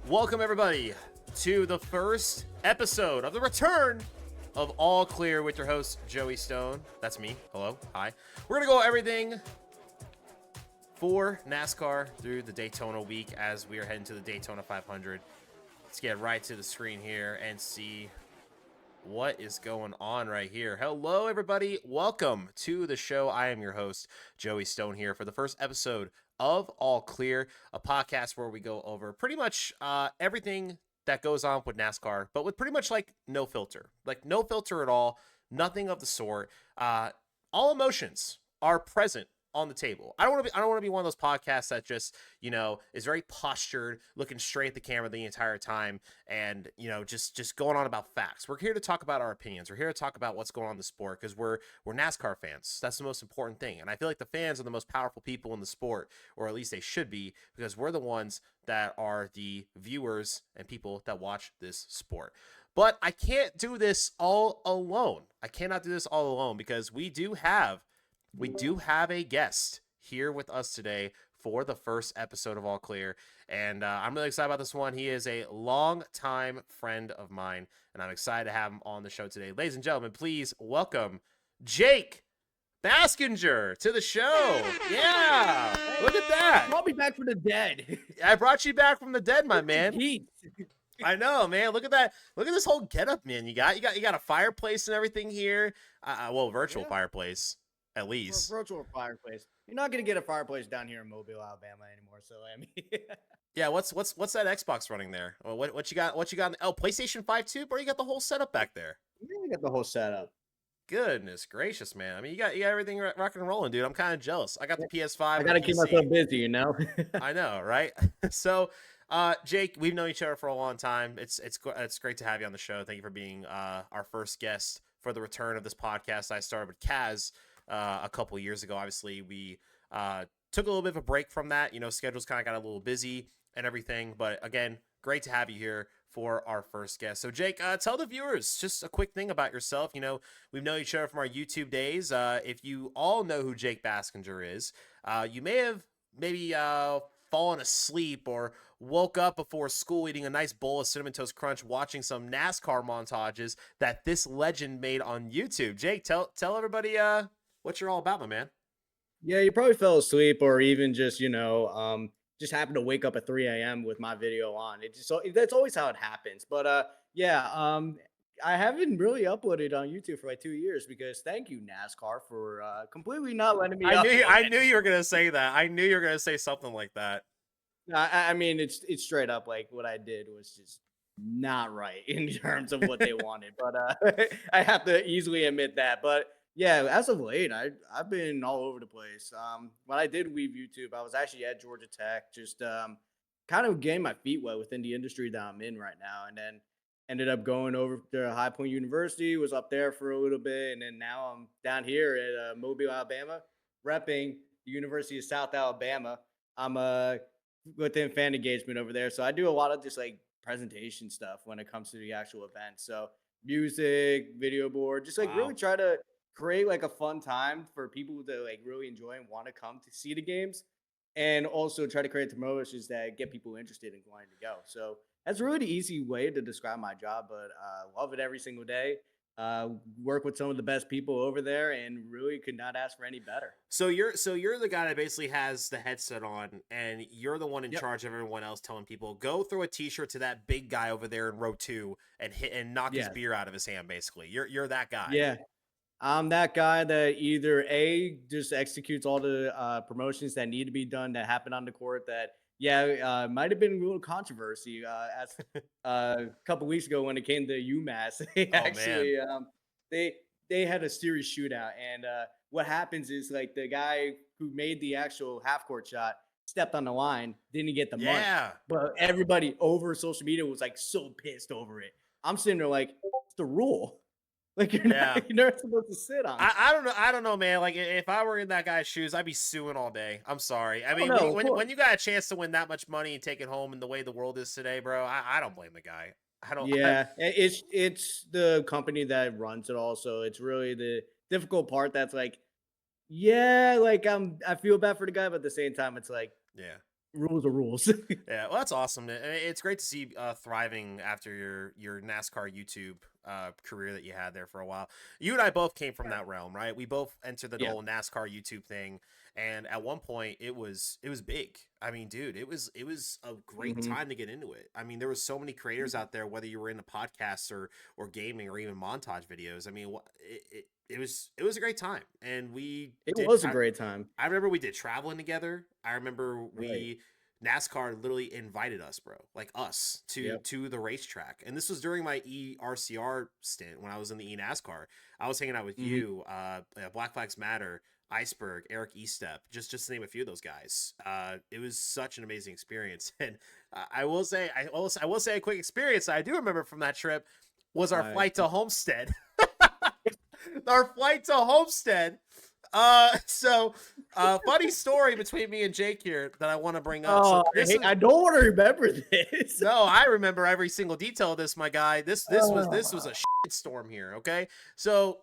Welcome, everybody, to the first episode of the return of All Clear with your host, Joey Stone. That's me. Hello. Hi. We're going to go everything for NASCAR through the Daytona week as we are heading to the Daytona 500. Let's get right to the screen here and see what is going on right here. Hello, everybody. Welcome to the show. I am your host, Joey Stone, here for the first episode of All Clear, a podcast where we go over pretty much everything that goes on with NASCAR, but with pretty much like no filter at all, nothing of the sort. All emotions are present on the table. I don't want to be one of those podcasts that just, is very postured, looking straight at the camera the entire time and, just going on about facts. We're here to talk about our opinions. We're here to talk about what's going on in the sport because we're NASCAR fans. That's the most important thing. And I feel like the fans are the most powerful people in the sport, or at least they should be, because we're the ones that are the viewers and people that watch this sport. But I can't do this all alone. I cannot do this all alone because we do have a guest here with us today for the first episode of All Clear, and I'm really excited about this one. He is a long-time friend of mine, and I'm excited to have him on the show today. Ladies and gentlemen, please welcome Jake Baskinger to the show. Yeah, look at that. Brought me back from the dead. I brought you back from the dead, my man. Heat. I know, man. Look at that. Look at this whole getup, man. You got a fireplace and everything here. Virtual fireplace. At least virtual fireplace. You're not gonna get a fireplace down here in Mobile, Alabama anymore. So I mean, yeah. What's that Xbox running there? What you got? Oh, PlayStation 5 too, bro. You got the whole setup back there. Yeah, you got the whole setup. Goodness gracious, man. I mean, you got everything rocking and rolling, dude. I'm kind of jealous. I got the PS5. I gotta keep myself busy, you know. I know, right? So, Jake, we've known each other for a long time. It's great to have you on the show. Thank you for being our first guest for the return of this podcast. I started with Kaz a couple years ago. Obviously, we took a little bit of a break from that. Schedules kind of got a little busy and everything. But again, great to have you here for our first guest. So, Jake, tell the viewers just a quick thing about yourself. We've known each other from our YouTube days. If you all know who Jake Baskinger is, you may have fallen asleep or woke up before school eating a nice bowl of Cinnamon Toast Crunch, watching some NASCAR montages that this legend made on YouTube. Jake, tell everybody what you're all about, my man. Yeah, you probably fell asleep or even just, just happened to wake up at 3 a.m. with my video on. That's always how it happens. But I haven't really uploaded on YouTube for like 2 years because thank you, NASCAR, for completely not letting me I knew you were going to say that. I knew you were going to say something like that. I mean, it's straight up like what I did was just not right in terms of what they wanted. But I have to easily admit that. But yeah, as of late, I've been all over the place. When I did leave YouTube, I was actually at Georgia Tech, just kind of getting my feet wet within the industry that I'm in right now, and then ended up going over to High Point University, was up there for a little bit, and then now I'm down here at Mobile, Alabama, repping the University of South Alabama. I'm within fan engagement over there, so I do a lot of just like presentation stuff when it comes to the actual event. So music, video board, just like really try to create like a fun time for people to like really enjoy and want to come to see the games, and also try to create promotions that get people interested in wanting to go. So that's really the easy way to describe my job, but love it every single day. Work with some of the best people over there and really could not ask for any better. So you're the guy that basically has the headset on and you're the one in charge of everyone else, telling people go throw a t-shirt to that big guy over there in row 2 and knock his beer out of his hand. Basically, you're that guy. Yeah. I'm that guy that either A, just executes all the promotions that need to be done that happen on the court that, might have been a little controversy as a couple weeks ago when it came to UMass. They had a serious shootout. And what happens is like the guy who made the actual half court shot stepped on the line, didn't get the money. But everybody over social media was like so pissed over it. I'm sitting there like, it's the rule. Like you're not supposed to sit on. I don't know, man. Like if I were in that guy's shoes, I'd be suing all day. I'm sorry. I mean, when you got a chance to win that much money and take it home in the way the world is today, bro, I don't blame the guy. I don't. Yeah, it's the company that runs it all, so it's really the difficult part. That's like, I feel bad for the guy, but at the same time, it's like, Rules are rules. Yeah, well, that's awesome. It's great to see thriving after your NASCAR YouTube career that you had there for a while. You and I both came from that realm, right? We both entered the Yeah. whole NASCAR YouTube thing, and at one point it was big. I mean, dude, it was a great Hmm. time to get into it. I mean, there was so many creators out there, whether you were into podcasts or gaming or even montage videos. I mean, it was a great time, and we It did. was a great time. I remember we did traveling together. I remember Right. we NASCAR literally invited us, bro, like us Yep. to the racetrack. And this was during my ERCR stint when I was in the NASCAR. I was hanging out with Hmm. you, Black Flags Matter, Iceberg, Eric Estep, just to name a few of those guys. It was such an amazing experience. And I will say a quick experience I do remember from that trip was our I flight to Homestead. Our flight to Homestead. Funny story between me and Jake here that I want to bring up. So Oh, this is I don't want to remember this. no, I remember every single detail of this, my guy. This was a Oh, shit storm here. Okay, so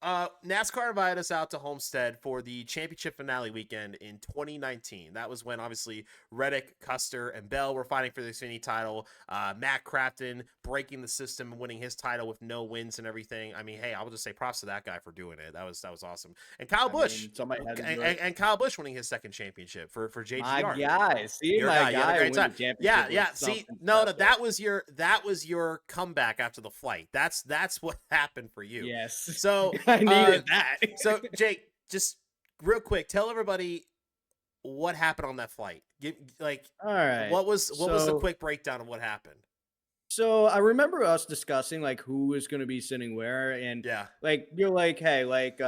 NASCAR invited us out to Homestead for the championship finale weekend in 2019. That was when obviously Reddick, Custer, and Bell were fighting for the Xfinity title. Matt Crafton breaking the system and winning his title with no wins and everything. I mean, hey, I will just say props to that guy for doing it. That was awesome. And Kyle I Busch, mean, somebody had to and, do and, it. and Kyle Busch winning his second championship for My JGR. guy, see, Your my guy, you had a guy great win the time. Yeah, championship was yeah. See, something no, no, special. that was your comeback after the flight. That's what happened for you. Yes, So, I uh, needed that. so Jake, just real quick, tell everybody what happened on that flight. Give like All right. what was the quick breakdown of what happened? So I remember us discussing like who was going to be sitting where, and Yeah. like you're like, hey, like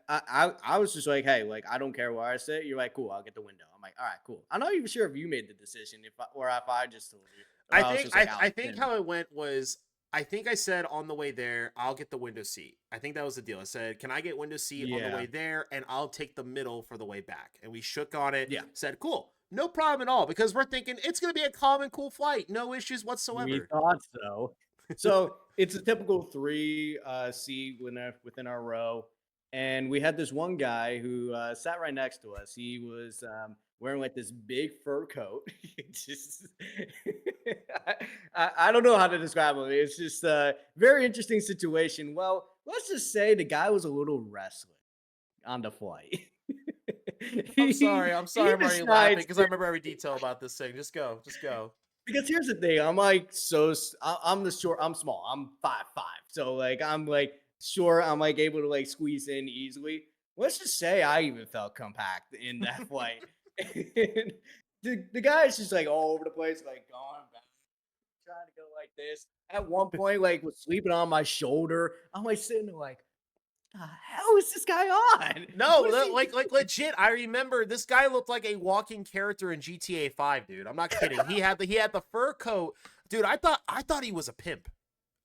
I was just like, hey, like I don't care where I sit. You're like, cool, I'll get the window. I'm like, all right, cool. I'm not even sure if you made the decision, or if I just told you, or I I was think just like I I Alex think in. how it went was I think I said on the way there, I'll get the window seat. I think that was the deal. I said, "Can I get window seat on the Yeah, way there and I'll take the middle for the way back." And we shook on it, yeah. said, "Cool. No problem at all," because we're thinking it's going to be a calm and cool flight. No issues We whatsoever. thought so. So it's a typical three seat within our row. And we had this one guy who sat right next to us. He was wearing like this big fur coat. Just, I, I don't know how to describe him. It's just a very interesting situation. Well, let's just say the guy was a little restless on the flight. I'm sorry. I'm sorry He I'm already laughing decides because I remember every detail about this thing. Just go. Just go. because here's the thing, I'm like I'm the short, I'm small, I'm 5'5", so like I'm like short, I'm like able to like squeeze in easily. Let's just say I even felt compact in that flight. And the guy's just like all over the place, like going back, trying to go like this. At one point, like was sleeping on my shoulder. I'm like sitting there like, the hell is this guy on? No, What is he like doing? legit. I remember this guy looked like a walking character in GTA 5, dude. I'm not kidding. He had the fur coat. Dude, I thought he was a pimp.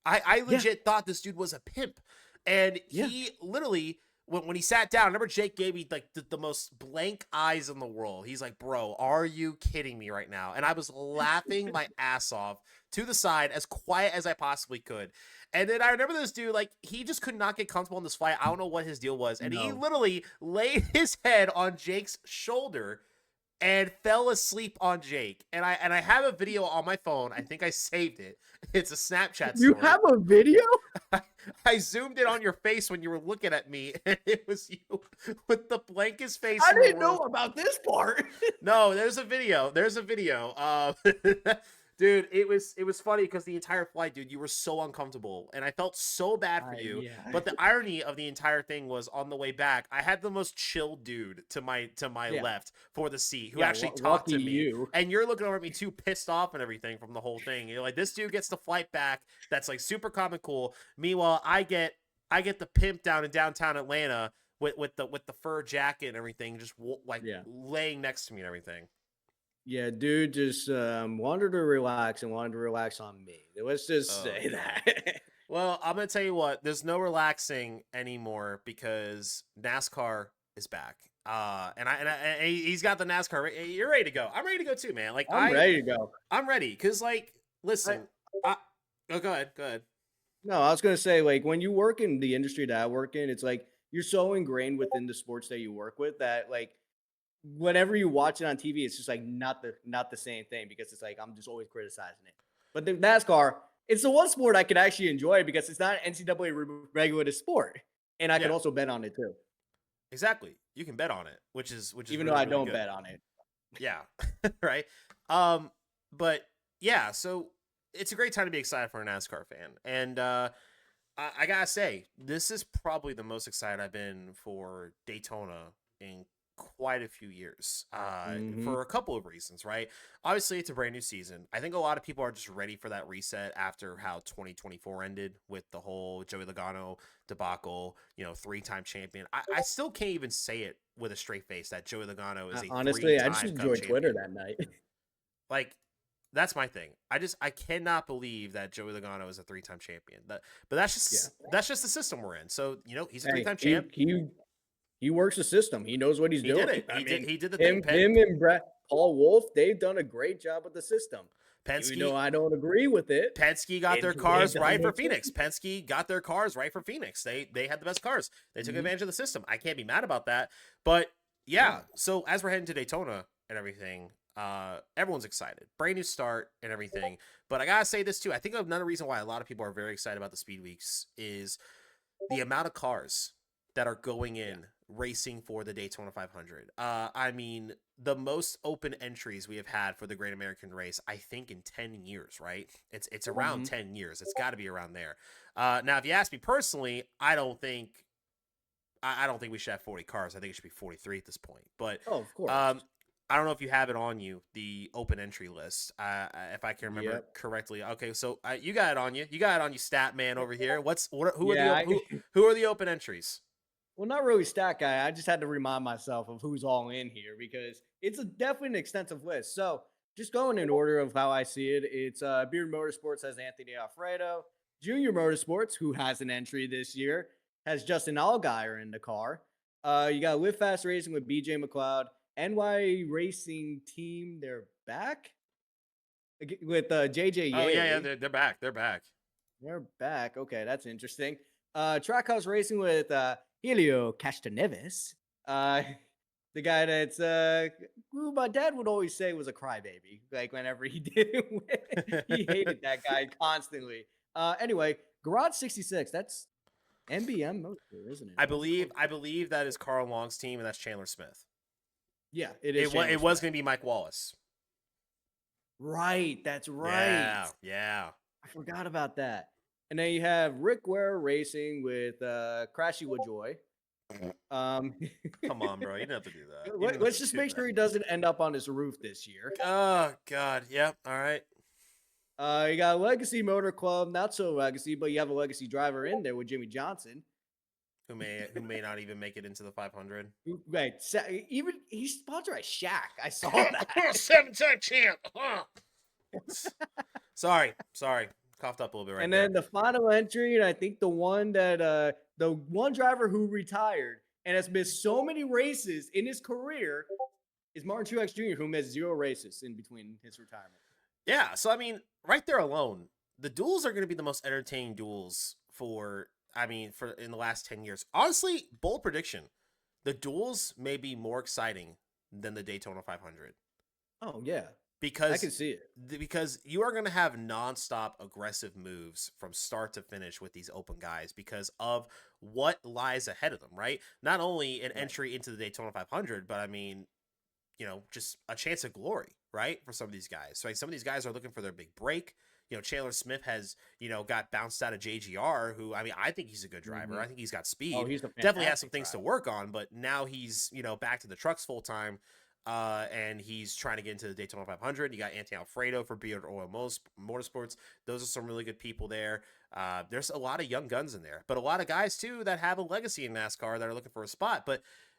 I Yeah, legit thought this dude was a pimp. And yeah. he literally, when he sat down, I remember Jake gave me like the most blank eyes in the world. He's like, "Bro, are you kidding me right now?" And I was laughing my ass off to the side, as quiet as I possibly could. And then I remember this dude, like, he just could not get comfortable in this fight. I don't know what his deal was. And he No. literally laid his head on Jake's shoulder and fell asleep on Jake. And I have a video on my phone. I think I saved it. It's a Snapchat You story. have a video? I zoomed in on your face when you were looking at me, and it was you with the blankest face I in the didn't know world. about this part. No, there's a video. There's a video. Dude, it was funny because the entire flight, dude, you were so uncomfortable, and I felt so bad for you. Yeah. But the irony of the entire thing was on the way back, I had the most chill dude to my Yeah. left for the seat who Yeah, actually talked lucky to me. you. And you're looking over at me too pissed off and everything from the whole thing. You're like, this dude gets the flight back. That's like super calm and cool. Meanwhile, I get the pimp down in downtown Atlanta with the fur jacket and everything, just like Yeah. laying next to me and everything. Yeah, dude just wanted to relax and wanted to relax on me. Let's just Oh say god. that. Well, I'm gonna tell you what. There's no relaxing anymore because NASCAR is back. And he's got the NASCAR. You're ready to go. I'm ready to go too, man. Like I'm ready to go. I'm ready because like I, listen. I, oh, go ahead. Go ahead. no, I was gonna say, like, when you work in the industry that I work in, it's like you're so ingrained within the sports that you work with that, like, whenever you watch it on TV, it's just like not the same thing because it's like I'm just always criticizing it. But the NASCAR, it's the one sport I could actually enjoy because it's not an NCAA regulated sport, and I could Yeah, also bet on it too, exactly. You can bet on it, which is even though really I really don't good. bet on it. Yeah, right. But yeah, so it's a great time to be excited for a NASCAR fan, and I gotta say, this is probably the most excited I've been for Daytona in quite a few years. Hmm. For a couple of reasons, right? Obviously, it's a brand new season. I think a lot of people are just ready for that reset after how 2024 ended with the whole Joey Logano debacle. You know, three-time champion. I still can't even say it with a straight face that Joey Logano is a Honestly, I just three-time Cup enjoyed Twitter champion. that night. Like, that's my thing. I cannot believe that Joey Logano is a three-time champion. But Yeah. that's just the system we're in. So he's a Hey, three-time champ. he works the system. He knows what he's He did doing. it. I mean, He did the thing. him and Paul Wolf, they've done a great job with the system. Even Penske though I don't agree with it, Penske got their they've cars done right for their thing. Phoenix. Penske got their cars right for Phoenix. They had the best cars. They took Mhm. advantage of the system. I can't be mad about that. But yeah, No. so as we're heading to Daytona and everything, everyone's excited. Brand new start and everything. But I gotta say this too. I think another reason why a lot of people are very excited about the Speed Weeks is the amount of cars that are going Yeah. in racing for the Daytona 500. I mean, the most open entries we have had for the Great American Race, I think, in 10 years, right? It's around Mhm. 10 years. It's got to be around there. Now, if you ask me personally, I don't think we should have 40 cars. I think it should be 43 at this point. But Oh, of course. um, I don't know if you have it on you, the open entry list. If I can remember Yep. correctly. Okay, so you got it on you. You got it on you, stat man over here. Who are the Yeah. who are the open entries? Well, not really stat guy. I just had to remind myself of who's all in here because it's definitely an extensive list. So just going in order of how I see it, it's Beard Motorsports has Anthony Alfredo. Junior Motorsports, who has an entry this year, has Justin Allgaier in the car. You got Live Fast Racing with BJ McLeod. NY Racing Team, they're back with JJ Oh yeah, yeah, Yaley. they're back. They're back. They're back. Okay, that's interesting. Trackhouse Racing with Helio Castaneves. Uh, the guy that's who my dad would always say was a crybaby. Like whenever he didn't win, he hated that guy constantly. Anyway, Garage 66. That's NBM Motorsport, isn't it? I believe that is Carl Long's team, and that's Chandler Smith. Yeah, it is. It was going to be Mike Wallace. Right, that's right. Yeah, yeah. I forgot about that. And then you have Rick Ware Racing with Crashy LaJoy. Come on, bro. You don't have to do that. Let's just make sure he doesn't end up on his roof this year. Oh God. Yep. All right. You got Legacy Motor Club, not so legacy, but you have a legacy driver in there with Jimmy Johnson. Who may not even make it into the 500. Right, even he's sponsored by Shaq. I saw that. 7-time champ. Sorry. Coughed up a little bit right And there. then the final entry, and I think the one that the one driver who retired and has missed so many races in his career is Martin Truex Jr., who missed 0 races in between his retirement. Yeah. So I mean, right there alone, the duels are going to be the most entertaining duels for in the last 10 years. Honestly, bold prediction: the duels may be more exciting than the Daytona 500. Oh yeah, Because I can see it. Because you are going to have nonstop aggressive moves from start to finish with these open guys because of what lies ahead of them, right? Not only an entry into the Daytona 500, but I mean, just a chance of glory, right? For some of these guys. So some of these guys are looking for their big break. Chandler Smith has, got bounced out of JGR, who, I think he's a good driver. I think he's got speed. Oh, he's a Definitely has some fantastic things to driver. work on, but now he's, back to the trucks full time. And he's trying to get into the Daytona 500. You got Anthony Alfredo for Beard Oil Motorsports. Those are some really good people there. There's a lot of young guns in there, but a lot of guys too that have a legacy in NASCAR that are looking for a spot.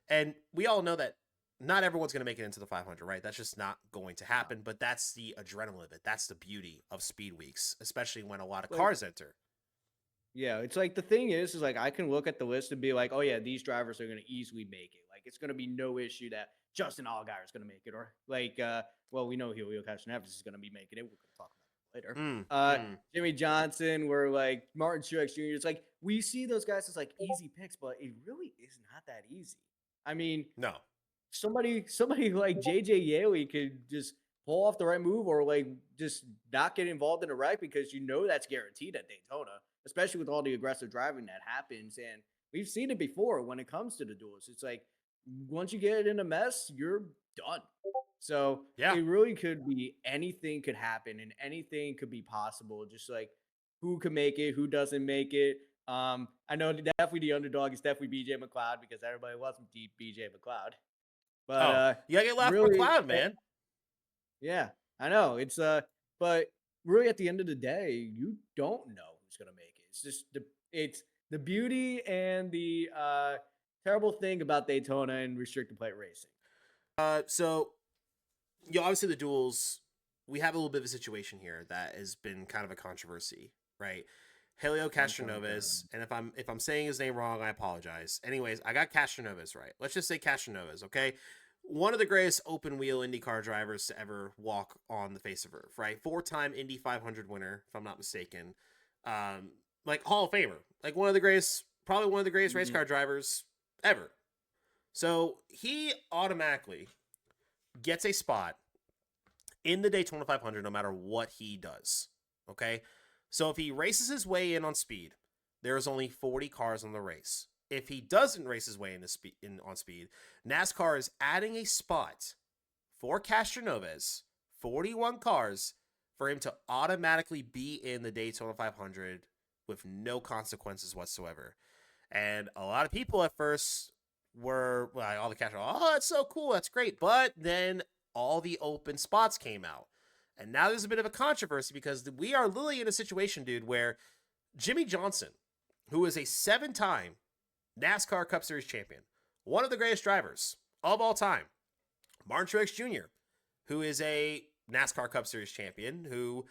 And we all know that not everyone's going to make it into the 500, right? That's just not going to happen. But that's the adrenaline of it. That's the beauty of Speed Weeks, especially when a lot of cars enter. Yeah, it's like the thing is like I can look at the list and be like, oh yeah, these drivers are going to easily make it. Like it's going to be no issue that Justin Allgaier is going to make it, or like, well, we know Helio Castroneves is going to be making it. We're going to talk about it later. Jimmy Johnson, we're like Martin Truex Jr. It's like we see those guys as like easy picks, but it really is not that easy. I mean, no. somebody like JJ Yaley could just pull off the right move or like just not get involved in a wreck because that's guaranteed at Daytona, especially with all the aggressive driving that happens. And we've seen it before when it comes to the duels. It's like once you get in a mess, you're done. So Yeah. it really could be anything could happen and anything could be possible. Just like who can make it, who doesn't make it. I know definitely the underdog is definitely BJ McLeod because everybody loves deep BJ McLeod. But Oh, you gotta get Laugh really, McLeod, man. yeah, I know but really at the end of the day, you don't know who's gonna make it. It's just it's the beauty and the terrible thing about Daytona and restricted plate racing. So obviously the duels, we have a little bit of a situation here that has been kind of a controversy, right? Helio Castroneves, and if I'm saying his name wrong, I apologize. Anyways, I got Castroneves right. Let's just say Castroneves, okay? One of the greatest open wheel IndyCar drivers to ever walk on the face of Earth, right? 4-time Indy 500 winner, if I'm not mistaken. Like Hall of Famer, like probably one of the greatest race car drivers ever. So he automatically gets a spot in the Daytona 500 no matter what he does. Okay? So if he races his way in on speed, there's only 40 cars on the race. If he doesn't race his way on speed, NASCAR is adding a spot for Castroneves, 41 cars, for him to automatically be in the Daytona 500 with no consequences whatsoever. And a lot of people at first were like, all the Castro, oh, that's so cool, that's great. But then all the open spots came out. And now there's a bit of a controversy because we are literally in a situation, dude, where Jimmy Johnson, who is a 7-time NASCAR Cup Series champion, one of the greatest drivers of all time, Martin Truex Jr., who is a NASCAR Cup Series champion, who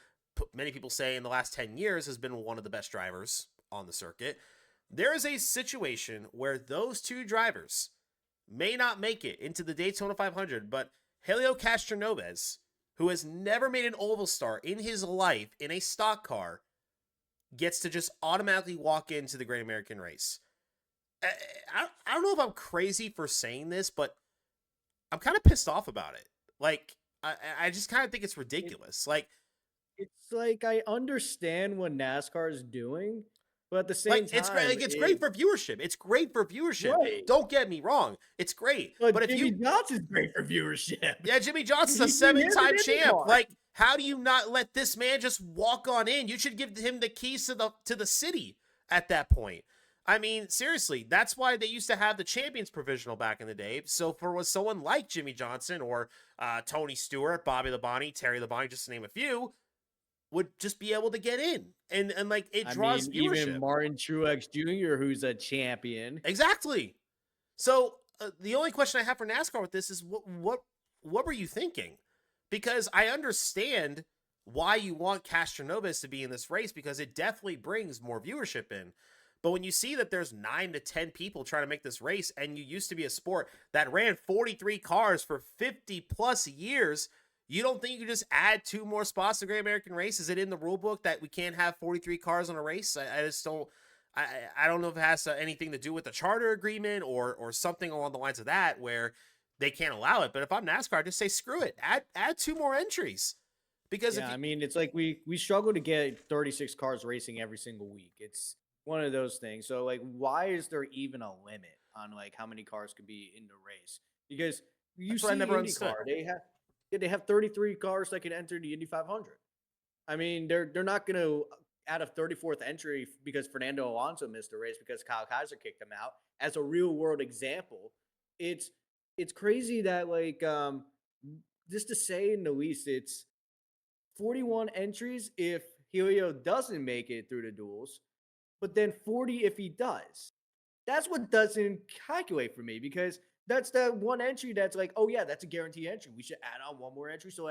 many people say in the last 10 years has been one of the best drivers on the circuit. There is a situation where those two drivers may not make it into the Daytona 500, but Helio Castroneves, who has never made an oval start in his life in a stock car, gets to just automatically walk into the Great American Race. I don't know if I'm crazy for saying this, but I'm kind of pissed off about it. Like, I just kind of think it's ridiculous. It's like I understand what NASCAR is doing, but at the Like same it's great. time, Like, it's great for viewership. It's great for viewership. right. Don't get me wrong. It's great. But But if Jimmy you, Johnson's great for viewership. yeah, Jimmy Johnson's a You see him in 7-time champ. IndyCar. Like, how do you not let this man just walk on in? You should give him the keys to the city at that point. I mean, seriously, that's why they used to have the champions provisional back in the day. So for someone like Jimmy Johnson or Tony Stewart, Bobby Labonte, Terry Labonte, just to name a few, would just be able to get in, and like it draws viewership. Even Martin Truex Jr., who's a champion. Exactly. So the only question I have for NASCAR with this is what were you thinking? Because I understand why you want Castroneves to be in this race because it definitely brings more viewership in. But when you see that there's 9 to 10 people trying to make this race, and you used to be a sport that ran 43 cars for 50 plus years, you don't think you could just add 2 more spots to Great American Race? Is it in the rule book that we can't have 43 cars on a race? I just don't. I don't know if it has anything to do with the charter agreement or something along the lines of that where they can't allow it. But if I'm NASCAR, I just say screw it. Add 2 more entries. Because I mean, it's like we struggle to get 36 cars racing every single week. It's one of those things. So like, why is there even a limit on like how many cars could be in the race? Because you see IndyCar, they have 33 cars that can enter the Indy 500. I mean, they're not going to add a 34th entry because Fernando Alonso missed a race because Kyle Kaiser kicked him out. As a real world example, it's crazy that like just to say in the least, it's 41 entries if Helio doesn't make it through the duels, but then 40 if he does. That's what doesn't calculate for me because that's that one entry that's like, oh yeah, that's a guaranteed entry. We should add on one more entry so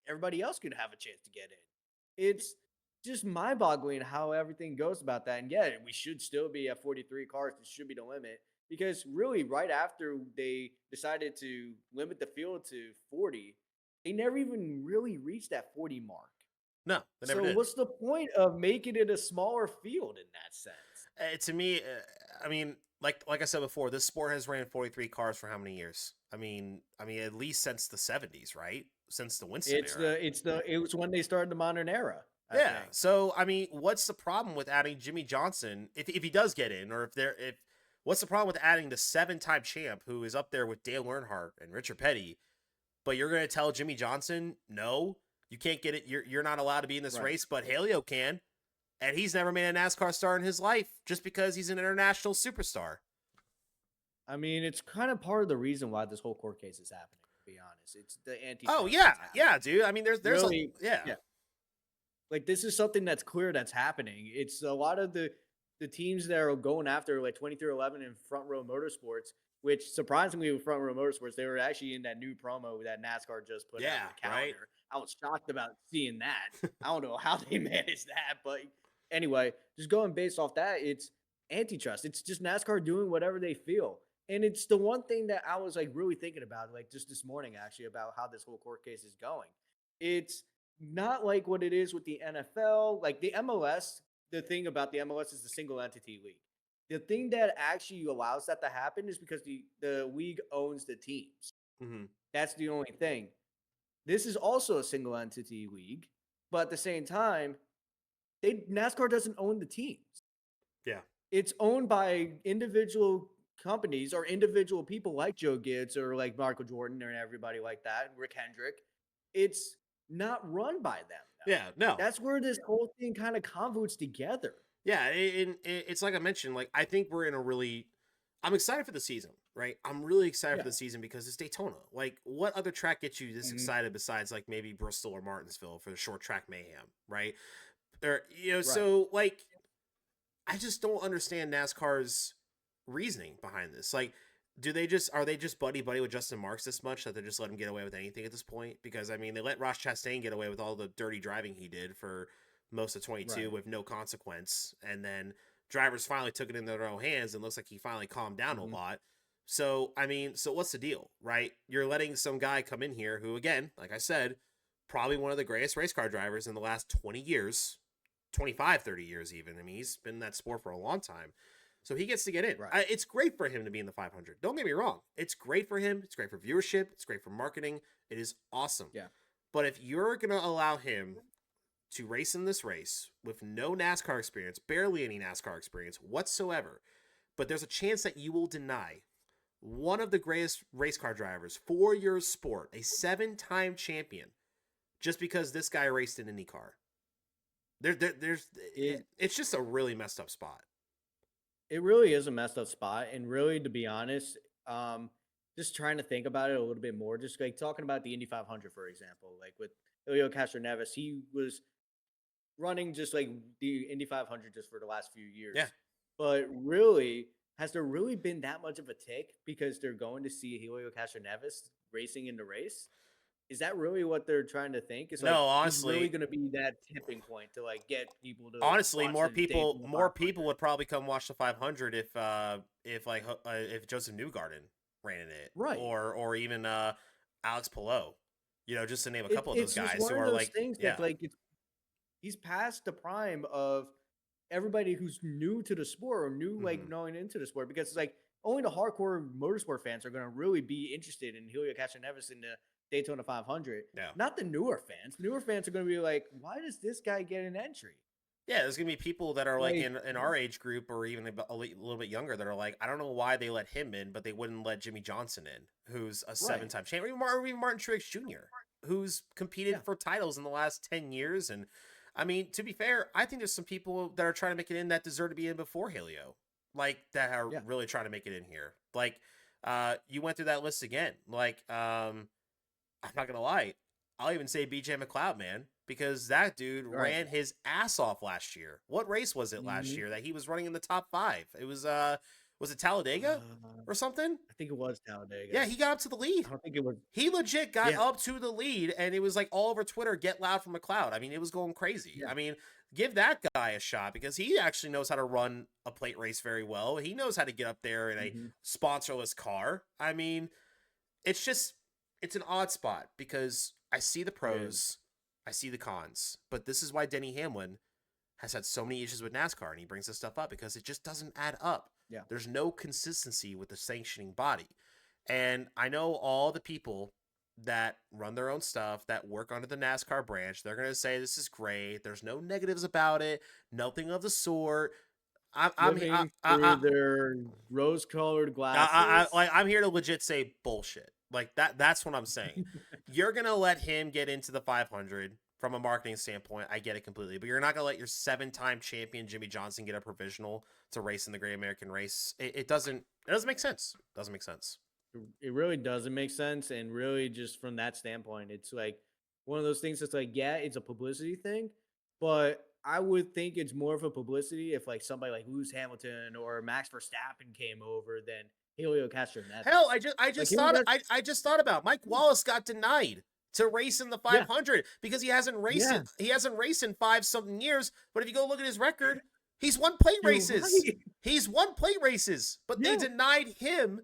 everybody else could have a chance to get in. It's just mind-boggling how everything goes about that. And yeah, we should still be at 43 cars. This should be the limit because really, right after they decided to limit the field to 40, they never even really reached that 40 mark. No, they never So did. what's the point of making it a smaller field in that sense? To me, I mean, like I said before, this sport has ran 43 cars for how many years? I mean, at least since the 70s, right? Since the Winston era. It was when they started the modern era, I Yeah. think. So I mean, what's the problem with adding Jimmy Johnson if he does get in, or if what's the problem with adding the 7-time champ who is up there with Dale Earnhardt and Richard Petty? But you're going to tell Jimmy Johnson, no, you can't get it. You're not allowed to be in this Right. race, but Halio can, and he's never made a NASCAR star in his life just because he's an international superstar. I mean, it's kind of part of the reason why this whole court case is happening. To be honest, it's the anti. Oh yeah, dude. I mean, there's really, yeah. Like this is something that's clear that's happening. It's a lot of the teams that are going after like 2311 and Front Row Motorsports, which surprisingly with Front Row Motorsports, they were actually in that new promo that NASCAR just put out on the calendar. Right. I was shocked about seeing that. I don't know how they managed that, but anyway, just going based off that, it's antitrust. It's just NASCAR doing whatever they feel. And it's the one thing that I was like really thinking about, like just this morning actually, about how this whole court case is going. It's not like what it is with the NFL, like the MLS. The thing about the MLS is the single entity league. The thing that actually allows that to happen is because the league owns the teams. Mm-hmm. That's the only thing. This is also a single entity league, but at the same time, NASCAR doesn't own the teams. Yeah. It's owned by individual companies or individual people like Joe Gibbs or like Michael Jordan and everybody like that, Rick Hendrick. It's not run by them. No. Yeah, no. That's where this whole thing kind of convolutes together. Yeah, it's like I mentioned, like I think we're in a really I'm excited for the season, right? I'm really excited for the season because it's Daytona. Like what other track gets you this excited besides like maybe Bristol or Martinsville for the short track mayhem, right? Or so like I just don't understand NASCAR's reasoning behind this. Like are they just buddy with Justin Marks this much that they just let him get away with anything at this point? Because I mean, they let Ross Chastain get away with all the dirty driving he did for most of 22 with no consequence, and then drivers finally took it in their own hands and looks like he finally calmed down a lot. So I mean, so what's the deal, right? You're letting some guy come in here who, again, like I said, probably one of the greatest race car drivers in the last 20 years, 25, 30 years even. I mean, he's been in that sport for a long time. So he gets to get in. Right. It's great for him to be in the 500. Don't get me wrong. It's great for him. It's great for viewership. It's great for marketing. It is awesome. Yeah. But if you're going to allow him to race in this race with no NASCAR experience, barely any NASCAR experience whatsoever, but there's a chance that you will deny one of the greatest race car drivers for your sport, a 7-time champion, just because this guy raced in IndyCar. It's just a really messed up spot. It really is a messed up spot. And really, to be honest, just trying to think about it a little bit more, just like talking about the Indy 500, for example, like with Helio Castroneves, he was running just like the Indy 500 just for the last few years. Yeah. But really, has there really been that much of a tick because they're going to see Helio Castroneves racing in the race? Is that really what they're trying to think? It's like, no, honestly, he's really going to be that tipping point to like get people to. Honestly, watch more the people Daytona 500. would probably come watch the 500 if Joseph Newgarden ran in it, Right? Or even Alex Palou, just to name a couple of those It's just guys one who of are those like, things that's like he's past the prime of everybody who's new to the sport or new like going into the sport, because it's like only the hardcore motorsport fans are going to really be interested in Helio Castroneves in the Daytona 500. Yeah. Not the newer fans. Newer fans are going to be like, why does this guy get an entry? Yeah, there's gonna be people that are like in our age group or even a little bit younger that are like, I don't know why they let him in, but they wouldn't let Jimmy Johnson in, who's a 7-time champion, or even Martin Truex Jr., who's competed for titles in the last 10 years. And I mean, to be fair, I think there's some people that are trying to make it in that deserve to be in before Helio, like that are really trying to make it in here. Like, you went through that list again. Like, I'm not gonna lie, I'll even say BJ McLeod, man. Because that dude ran his ass off last year. What race was it last year that he was running in the top 5? It was it Talladega or something? I think it was Talladega. Yeah, he got up to the lead. I don't think it was. He legit got up to the lead, and it was like all over Twitter, get loud for McLeod. I mean, it was going crazy. Yeah. I mean, give that guy a shot because he actually knows how to run a plate race very well. He knows how to get up there in a sponsorless car. I mean, it's an odd spot because I see the pros. I see the cons, but this is why Denny Hamlin has had so many issues with NASCAR, and he brings this stuff up because it just doesn't add up. Yeah. There's no consistency with the sanctioning body. And I know all the people that run their own stuff that work under the NASCAR branch, they're going to say this is great. There's no negatives about it, nothing of the sort. Living through their rose-colored glasses. I'm here to legit say bullshit. Like that's what I'm saying. You're going to let him get into the 500 from a marketing standpoint. I get it completely, but you're not going to let your 7-time champion Jimmy Johnson get a provisional to race in the Great American Race. It doesn't make sense. It doesn't make sense. It really doesn't make sense. And really, just from that standpoint, it's like one of those things that's like, yeah, it's a publicity thing, but I would think it's more of a publicity if like somebody like Lewis Hamilton or Max Verstappen came over than Helio Castroneves. Hell, Like, I just thought about Mike Wallace got denied to race in the 500 because he hasn't raced it. He hasn't raced in 5-something years. But if you go look at his record, he's won plate races. Right. He's won plate races, but they denied him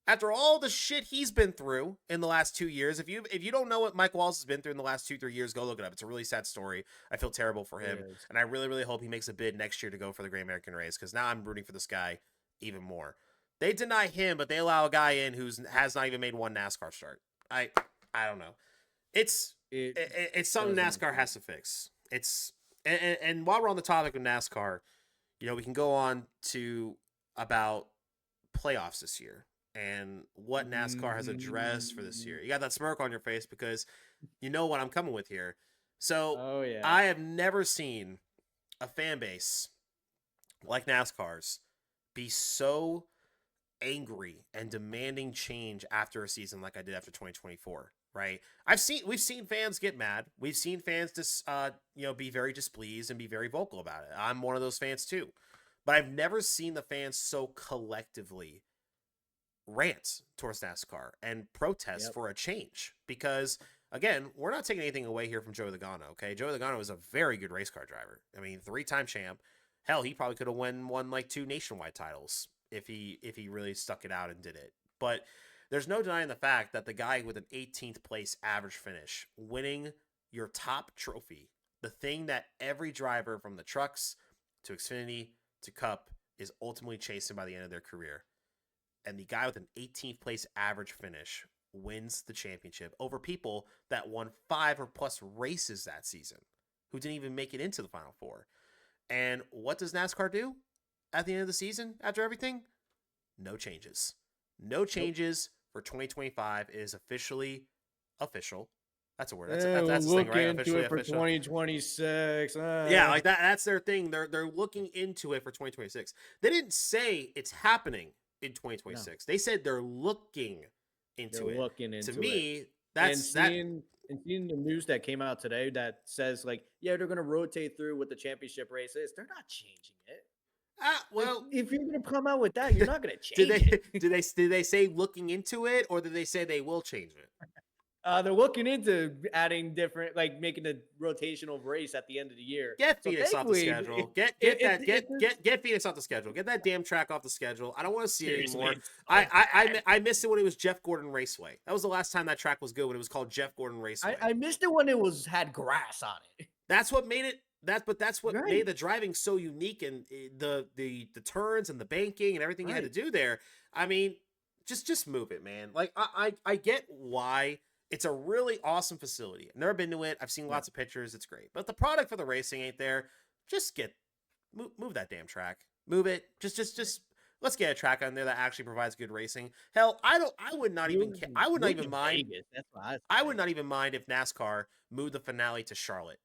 after all the shit he's been through in the last 2 years. If you don't know what Mike Wallace has been through in the last 2-3 years, go look it up. It's a really sad story. I feel terrible for him, and I really, really hope he makes a bid next year to go for the Great American Race, because now I'm rooting for this guy even more. They deny him, but they allow a guy in who has not even made one NASCAR start. I don't know. It's something NASCAR has to fix. And while we're on the topic of NASCAR, we can go on to about playoffs this year and what NASCAR has addressed for this year. You got that smirk on your face because you know what I'm coming with here. So I have never seen a fan base like NASCAR's be so angry and demanding change after a season like I did after 2024. Right? We've seen fans get mad. We've seen fans just be very displeased and be very vocal about it. I'm one of those fans too. But I've never seen the fans so collectively rant towards NASCAR and protest for a change. Because again, we're not taking anything away here from Joey Logano. Okay, Joey Logano is a very good race car driver. I mean, 3-time champ. Hell, he probably could have won like 2 nationwide titles if he really stuck it out and did it. But there's no denying the fact that the guy with an 18th place average finish, winning your top trophy, the thing that every driver from the trucks to Xfinity to Cup is ultimately chasing by the end of their career. And the guy with an 18th place average finish wins the championship over people that won 5 or plus races that season who didn't even make it into the Final Four. And what does NASCAR do at the end of the season after everything? No changes. No changes for 2025. It is officially official. That's a word. That's the thing, right? Officially it for official. 2026. Yeah, like that. That's their thing. They're looking into it for 2026. They didn't say it's happening in 2026. No. They said they're looking into it. To me, that's seeing the news that came out today that says like, they're going to rotate through what the championship race is. They're not changing it. Well, if you're going to come out with that, you're not going to change it. Did they say looking into it, or did they say they will change it? They're looking into adding different, like making a rotational race at the end of the year. Get Phoenix off the schedule. Get Phoenix off the schedule. Get that damn track off the schedule. I don't want to see it anymore. I missed it when it was Jeff Gordon Raceway. That was the last time that track was good, when it was called Jeff Gordon Raceway. I missed it when it had grass on it. That's what made it. That's what made the driving so unique, and the turns and the banking and everything you had to do there. I mean, just move it, man. Like I get why. It's a really awesome facility. I've never been to it. I've seen lots of pictures. It's great. But the product for the racing ain't there. Just move that damn track. Move it. Just let's get a track on there that actually provides good racing. Hell, I would not even mind. I would not even mind if NASCAR moved the finale to Charlotte.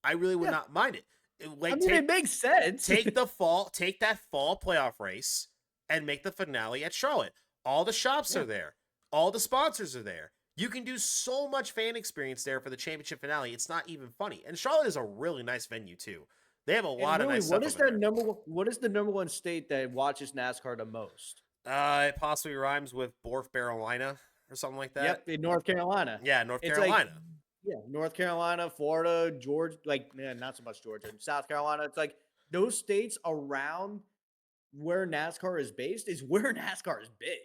I really would not mind it. It makes sense. Take that fall playoff race and make the finale at Charlotte. All the shops are there. All the sponsors are there. You can do so much fan experience there for the championship finale. It's not even funny. And Charlotte is a really nice venue too. They have a lot of nice stuff. What is the number one state that watches NASCAR the most? It possibly rhymes with North Carolina or something like that. Yep, in North Carolina. Yeah, North Carolina. North Carolina, Florida, Georgia, not so much Georgia, South Carolina. It's like those states around where NASCAR is based is where NASCAR is big.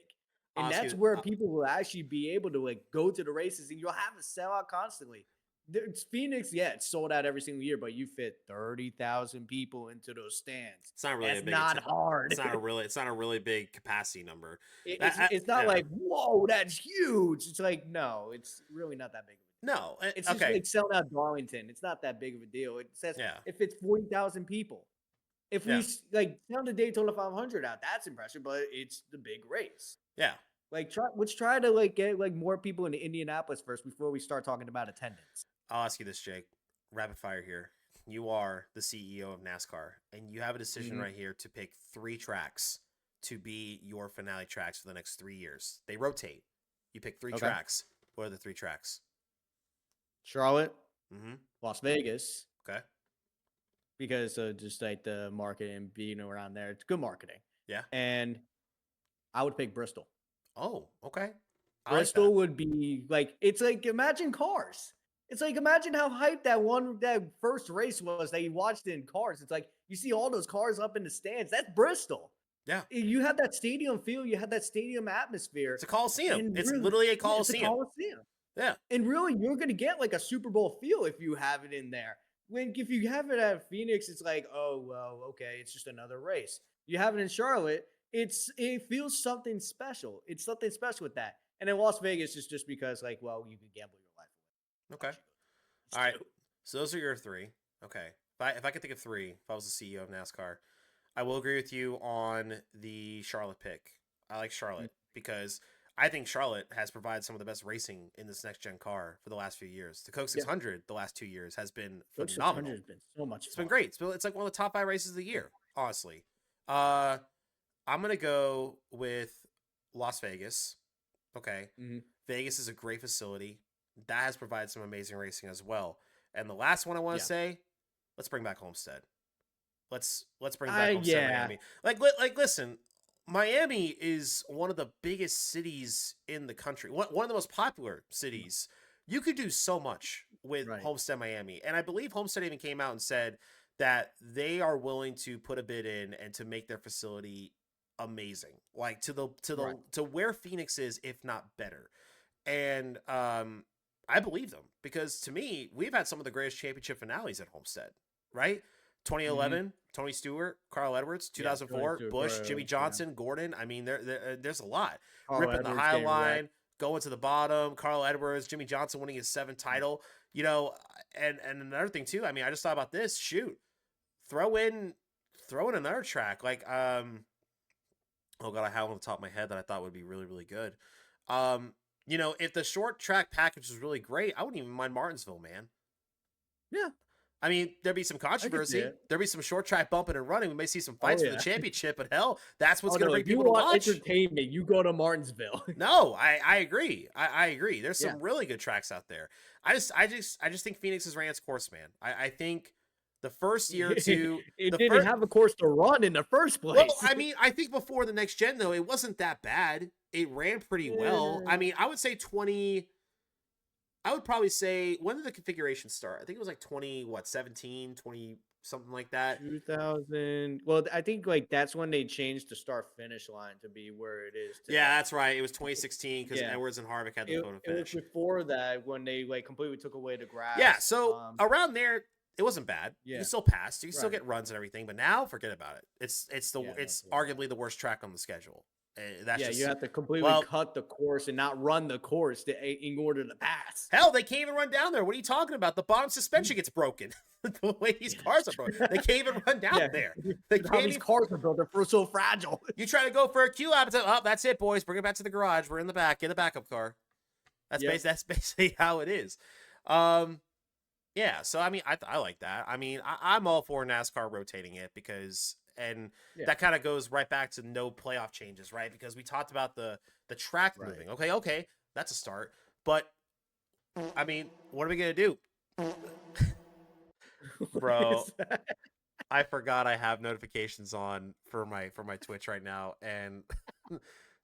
And that's where people will actually be able to go to the races, and you'll have a sellout constantly. Phoenix, yeah, it's sold out every single year, but you fit 30,000 people into those stands. It's not really That's a big. not hard. It's not a really big capacity number. It's not Yeah. like, whoa, that's huge. It's like, no, it's really not that big of a deal. No. It's just Okay. like selling out Darlington. It's not that big of a deal. It says Yeah. if it's 40,000 people. If we Yeah. like sell the Daytona 500 out, that's impressive, but it's the big race. Yeah. Like let's try to like get like more people into Indianapolis first before we start talking about attendance. I'll ask you this, Jake. Rapid fire here. You are the CEO of NASCAR, and you have a decision right here to pick 3 tracks to be your finale tracks for the next 3 years. They rotate. You pick 3 tracks. What are the 3 tracks? Charlotte, Mm-hmm. Las Vegas. Okay. Because just like the marketing being around there, it's good marketing. Yeah. And I would pick Bristol. Oh, okay. Bristol would be like, it's like, imagine Cars. It's like, imagine how hyped that first race was that you watched in Cars. It's like, you see all those cars up in the stands. That's Bristol. Yeah. You had that stadium feel. You had that stadium atmosphere. It's a Coliseum. It's really, literally a Coliseum. It's a Coliseum. Yeah. And really, you're going to get like a Super Bowl feel if you have it in there. If you have it at Phoenix, it's like, oh, well, okay, it's just another race. You have it in Charlotte, it feels something special. It's something special with that. And in Las Vegas, it's just because, like, well, you can gamble your life away. Okay. All right. So those are your 3. Okay. If I could think of 3, if I was the CEO of NASCAR, I will agree with you on the Charlotte pick. I like Charlotte because I think Charlotte has provided some of the best racing in this next gen car for the last few years. The Coke 600 the last 2 years has been phenomenal. Has been so much fun. It's been great. It's like one of the top 5 races of the year, honestly. I'm gonna go with Las Vegas. Okay. Vegas is a great facility. That has provided some amazing racing as well. And the last one I want to say, let's bring back Homestead. Let's bring back Homestead, Miami. Like listen, Miami is one of the biggest cities in the country. One of the most popular cities. You could do so much with Homestead Miami. And I believe Homestead even came out and said that they are willing to put a bid in and to make their facility amazing. Like to where Phoenix is, if not better. And I believe them because to me, we've had some of the greatest championship finales at Homestead, right? 2011, Tony Stewart, Carl Edwards, 2004, Busch, Jimmy Johnson, Gordon. I mean, there's a lot. Ripping the high line, going to the bottom, Carl Edwards, Jimmy Johnson winning his 7th title. You know, and another thing too, I mean, I just thought about this. Shoot. Throw in another track. Like, oh God, I have one on the top of my head that I thought would be really, really good. You know, if the short track package was really great, I wouldn't even mind Martinsville, man. Yeah. I mean, there'd be some controversy. There'd be some short track bumping and running. We may see some fights for the championship, but hell, that's what's going to bring people to watch. Entertainment, you go to Martinsville. No, I agree. I agree. There's some really good tracks out there. I just think Phoenix has ran its course, man. I think the first year or two, it didn't have a course to run in the first place. Well, I mean, I think before the next gen though, it wasn't that bad. It ran pretty well. I mean, I would say 20. I would probably say, when did the configuration start? I think it was like 17, 20, something like that. 2000. Well, I think like that's when they changed the start finish line to be where it is today. Yeah, that's right. It was 2016 because Edwards and Harvick had the photo finish. It was before that when they like completely took away the grass. Yeah, so around there, it wasn't bad. Yeah. You still passed. You can still get runs and everything, but now forget about it. It's arguably the worst track on the schedule. You have to completely cut the course and not run the course in order to pass. Hell, they can't even run down there. What are you talking about? The bottom suspension gets broken. The way these cars are broken, they can't even run down there. These cars are built; they're so fragile. You try to go for a Q lap, it's like, oh, that's it, boys. Bring it back to the garage. We're in the back. Get a backup car. That's basically how it is. Yeah. So I mean, I like that. I mean, I'm all for NASCAR rotating it because. And that kind of goes right back to no playoff changes, right? Because we talked about the track moving. Okay, that's a start. But I mean, what are we gonna do, bro? I forgot I have notifications on for my Twitch right now, and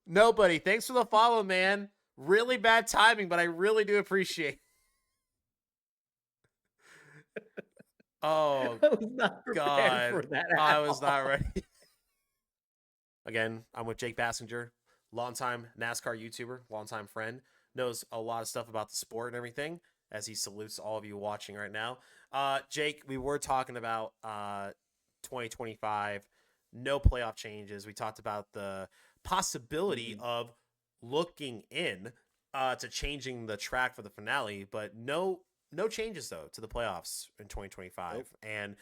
nobody. Thanks for the follow, man. Really bad timing, but I really do appreciate. Oh, I was not prepared for that. I was not ready. Again, I'm with Jake Bassinger, longtime NASCAR YouTuber, longtime friend, knows a lot of stuff about the sport and everything. as he salutes all of you watching right now. Jake, we were talking about 2025, no playoff changes. We talked about the possibility of looking in to changing the track for the finale, but no changes though to the playoffs in 2025. Nope. And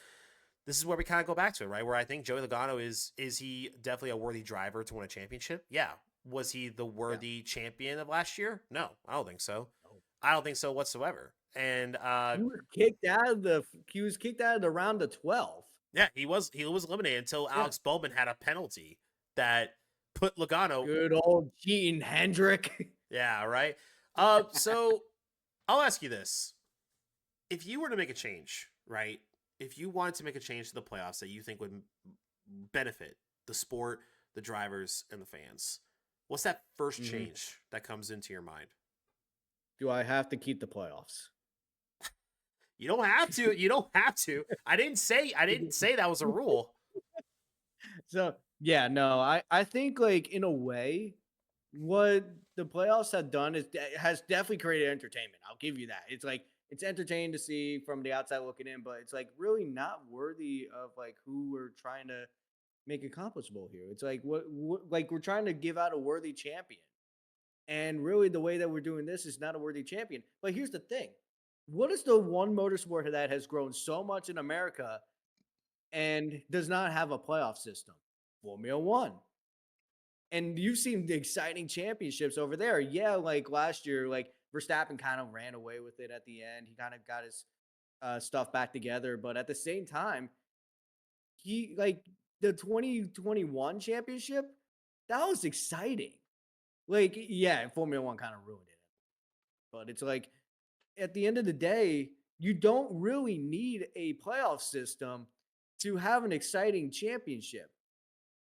this is where we kind of go back to it, right? Where I think Joey Logano is he definitely a worthy driver to win a championship? Yeah. Was he the worthy champion of last year? No, I don't think so. Nope. I don't think so whatsoever. And He was kicked out of the round of 12. yeah, he was eliminated until Alex Bowman had a penalty that put Logano. Good old cheating Hendrick. Yeah, right. So I'll ask you this: if you were to make a change, right? If you wanted to make a change to the playoffs that you think would benefit the sport, the drivers, and the fans, what's that first change that comes into your mind? Do I have to keep the playoffs? You don't have to. You don't have to. I didn't say that was a rule. So yeah, no, I think like in a way, what the playoffs have done has definitely created entertainment. I'll give you that. It's like it's entertaining to see from the outside looking in, but it's like really not worthy of like who we're trying to make accomplishable here. It's like what like we're trying to give out a worthy champion. And really the way that we're doing this is not a worthy champion. But here's the thing. What is the one motorsport that has grown so much in America and does not have a playoff system? Formula 1. And you've seen the exciting championships over there. Yeah, like last year, like Verstappen kind of ran away with it at the end. He kind of got his stuff back together, but at the same time, he like the 2021 championship, that was exciting. Like, yeah, Formula 1 kind of ruined it. But it's like at the end of the day, you don't really need a playoff system to have an exciting championship.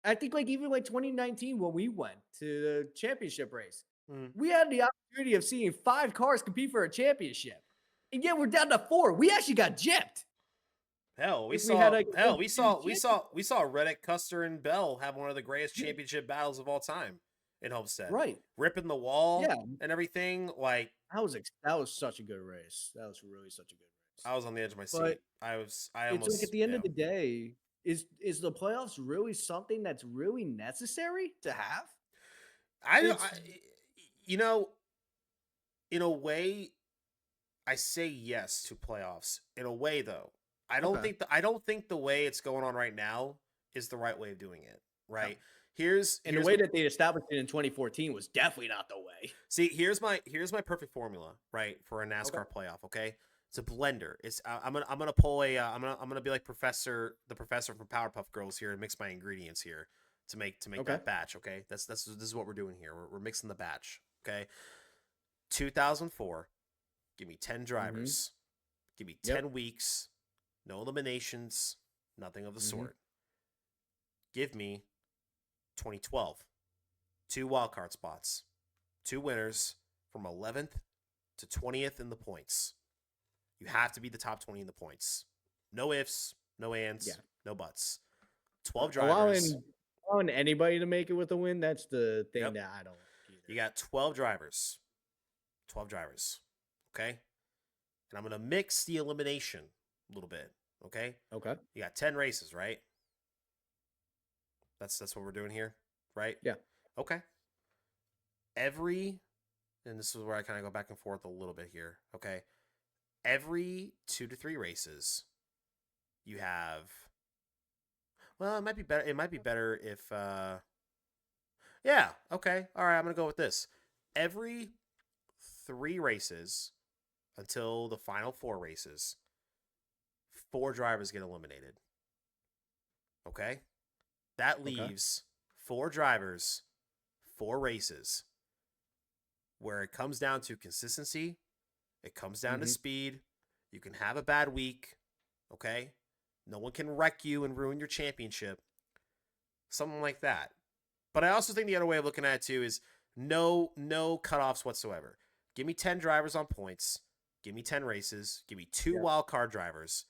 I think like even like 2019 when we went to the championship race, we had the opportunity of seeing 5 cars compete for a championship. And yet we're down to 4. We actually got gypped. We saw Reddick, Custer, and Bell have one of the greatest championship battles of all time in Homestead. Right. Ripping the wall and everything. Like that was such a good race. That was really such a good race. I was on the edge of my seat. But I almost like at the end of the day, is the playoffs really something that's really necessary to have? You know, in a way, I say yes to playoffs. In a way, though, I don't think the way it's going on right now is the right way of doing it. Right? No. Here's the way that they established it in 2014 was definitely not the way. See, here's my perfect formula, right, for a NASCAR playoff. Okay, it's a blender. It's I'm gonna pull a I'm gonna be like the professor from Powerpuff Girls here and mix my ingredients here to make that batch. Okay, this is what we're doing here. We're mixing the batch. Okay, 2004. Give me 10 drivers. Give me 10 weeks. No eliminations. Nothing of the sort. Give me 2012. 2 wildcard spots. 2 winners from 11th to 20th in the points. You have to be the top 20 in the points. No ifs, no ands, no buts. 12 drivers. Allowing anybody to make it with a win, that's the thing that I don't like either. You got 12 drivers. 12 drivers. Okay? And I'm going to mix the elimination a little bit. Okay? Okay. You got 10 races, right? That's what we're doing here, right? Yeah. Okay. And this is where I kind of go back and forth a little bit here, okay? Every 2 to 3 races, you have. Well, it might be better. It might be better if. Yeah. Okay. All right. I'm gonna go with this. Every 3 races, until the final 4 races, 4 drivers get eliminated. Okay. That leaves 4 drivers, 4 races, where it comes down to consistency. It comes down to speed. You can have a bad week, okay? No one can wreck you and ruin your championship. Something like that. But I also think the other way of looking at it, too, is no cutoffs whatsoever. Give me 10 drivers on points. Give me 10 races. Give me 2 wild card drivers.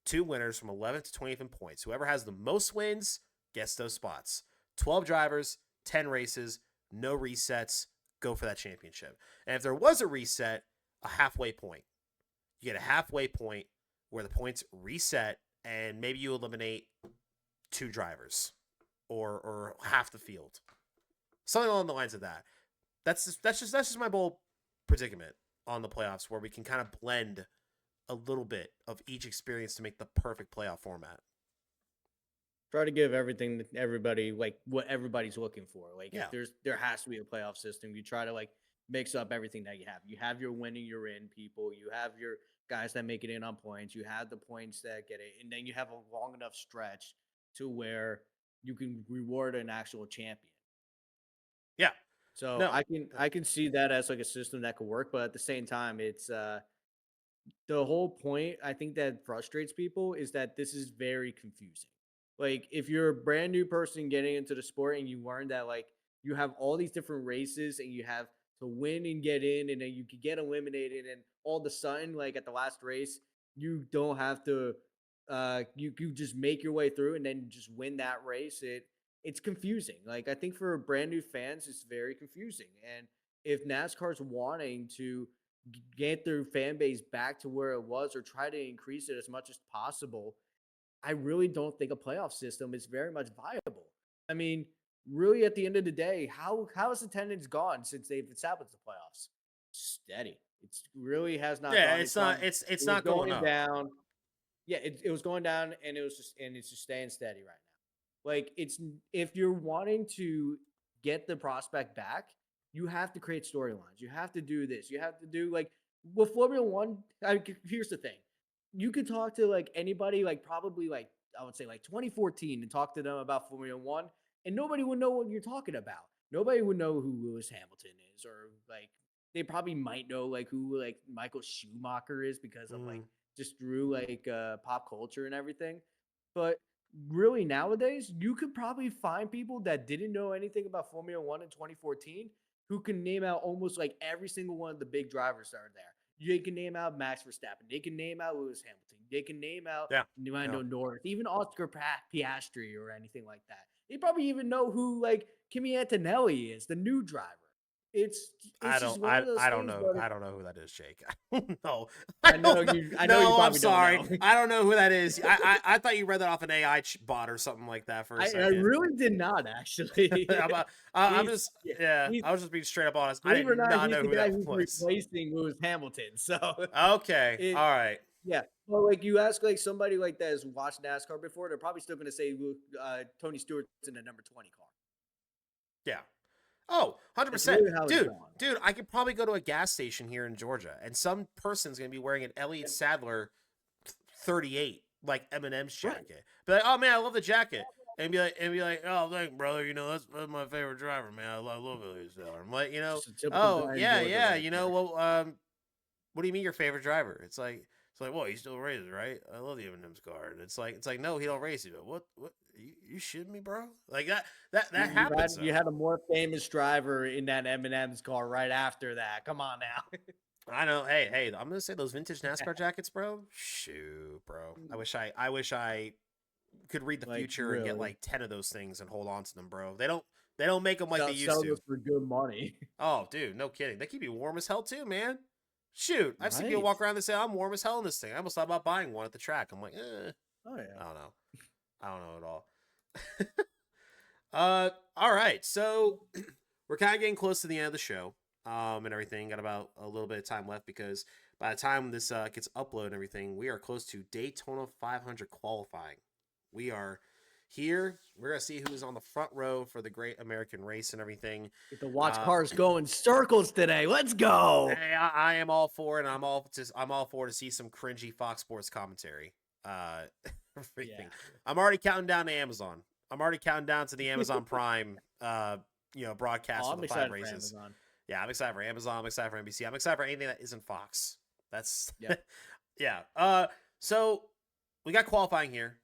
2 winners from 11th to 20th in points. Whoever has the most wins gets those spots. 12 drivers, 10 races, no resets. Go for that championship. And if there was a reset, a halfway point. You get a halfway point where the points reset, and maybe you eliminate 2 drivers or half the field, something along the lines of that. That's just my bold predicament on the playoffs, where we can kind of blend a little bit of each experience to make the perfect playoff format. Try to give everything to everybody, like what everybody's looking for. Like Yeah. if there has to be a playoff system, you try to like mix up everything that you have. You have your winning, you're in people. You have your guys that make it in on points. You have the points that get it, and then you have a long enough stretch to where you can reward an actual champion. Yeah. So No. I can see that as like a system that could work, but at the same time, it's the whole point I think that frustrates people is that this is very confusing. Like if you're a brand new person getting into the sport and you learn that like you have all these different races and you have to win and get in and then you could get eliminated and all of a sudden like at the last race you don't have to you just make your way through and then just win that race. It's confusing. Like I think for brand new fans it's very confusing. And if NASCAR's wanting to get their fan base back to where it was or try to increase it as much as possible, I really don't think a playoff system is very much viable. I mean, really, at the end of the day, how has attendance gone since they've established the playoffs? Steady. It's really has not Yeah, gone. it's It's not gone. it's It was not going going up. down. Yeah, it was going down, and it's just staying steady right now. Like it's if you're wanting to get the prospect back, you have to create storylines. You have to do this. You have to do like with Formula One. Here's the thing: you could talk to like anybody, like probably like I would say like 2014, and talk to them about Formula One, and nobody would know what you're talking about. Nobody would know who Lewis Hamilton is, or like they probably might know like who like Michael Schumacher is because of like Mm, just through like pop culture and everything. But really nowadays, you could probably find people that didn't know anything about Formula One in 2014 who can name out almost like every single one of the big drivers that are there. They can name out Max Verstappen. They can name out Lewis Hamilton. They can name out yeah. Yeah. Lando Norris, even Oscar Piastri or anything like that. They probably even know who like Kimi Antonelli is, the new driver. It's I it's don't just one of those I don't things, know. but I don't know who that is, Jake. I don't know. I know you No, I'm probably don't sorry. know. I don't know who that is. I thought you read that off an AI bot or something like that for a I second. really did not actually. I'm he's just yeah, yeah. he's I was just being straight up honest. I believe did it or not, not he's know the who guy that who's was. replacing Lewis Hamilton. So Okay. it All right. yeah. Well, like you ask like somebody like that has watched NASCAR before, they're probably still going to say Tony Stewart's in the number 20 car. Yeah. Oh, That's 100%. really how it's Dude, gone. dude, I could probably go to a gas station here in Georgia and some person's going to be wearing an Elliott Sadler 38 like Eminem's Right. jacket. Be like, "Oh man, I love the jacket." And be like, "Oh, thanks, brother. That's my favorite driver, man. I love Elliott Sadler." I'm like, Just a typical "Oh, guy in yeah, Georgia yeah, right there. well, what do you mean your favorite driver?" It's like, well, he still races, right? I love the Eminem's car, and it's like, no, he don't race. You what? You shitting me, bro? Like that happens You though. had a more famous driver in that Eminem's car right after that. Come on now. I know. Hey, I'm gonna say those vintage NASCAR jackets, bro. Shoot, bro. I wish I could read the Like future and get really. like 10 of those things and hold on to them, bro. They don't make them like they used Sell to. those for good money. Oh, dude, no kidding. They keep you warm as hell too, man. Shoot, I've seen people Right. walk around and say I'm warm as hell in this thing. I almost thought about buying one at the track. I'm like, Oh I yeah. don't know. I don't know at all. All right. So we're kind of getting close to the end of the show, and everything. Got about a little bit of time left because by the time this gets uploaded and everything, we are close to Daytona 500 qualifying. We are here. We're gonna see who's on the front row for the Great American Race and everything. Get the watch Uh, cars go in circles today. Let's go. hey, I am all for it. And I'm all for to see some cringy Fox Sports commentary. Everything. Yeah. I'm already counting down to Amazon. I'm already counting down to the Amazon Prime, broadcast Oh, of I'm the 5 excited for races. Amazon. Yeah, I'm excited for Amazon. I'm excited for NBC. I'm excited for anything that isn't Fox. That's Yep. yeah. So we got qualifying here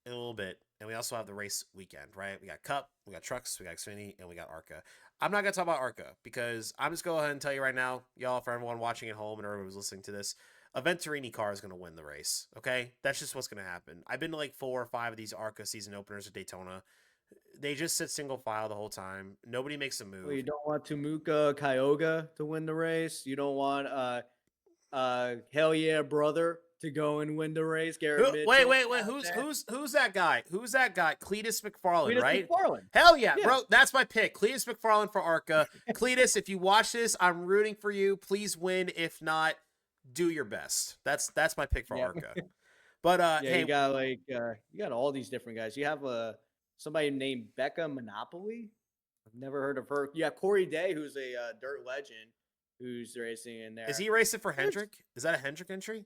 in a little bit, and we also have the race weekend, right? We got Cup, we got Trucks, we got Xfinity, and we got ARCA. I'm not gonna talk about ARCA because I'm just go ahead and tell you right now, y'all, for everyone watching at home and everyone who's listening to this, a Venturini car is gonna win the race. Okay, that's just what's gonna happen. I've been to like 4 or 5 of these ARCA season openers at Daytona. They just sit single file the whole time. Nobody makes a Well, move. you don't want Tamuka Kyoga to win the race. You don't want hell yeah, brother, to go and win the race. Garrett Wait, Mitchell. wait, wait. out there. Who's that guy? Who's that guy? Cletus McFarland, Cletus right? McFarland. Hell yeah, Yeah. bro. That's my pick. Cletus McFarland for ARCA. Cletus, if you watch this, I'm rooting for you. Please win. If not, do your best. That's my pick for Yeah. ARCA. But Yeah, hey, you got you got all these different guys. You have somebody named Becca Monopoly. I've never heard of her. You got Corey Day, who's a dirt legend, who's racing in there. is he racing for Hendrick? Is that a Hendrick entry?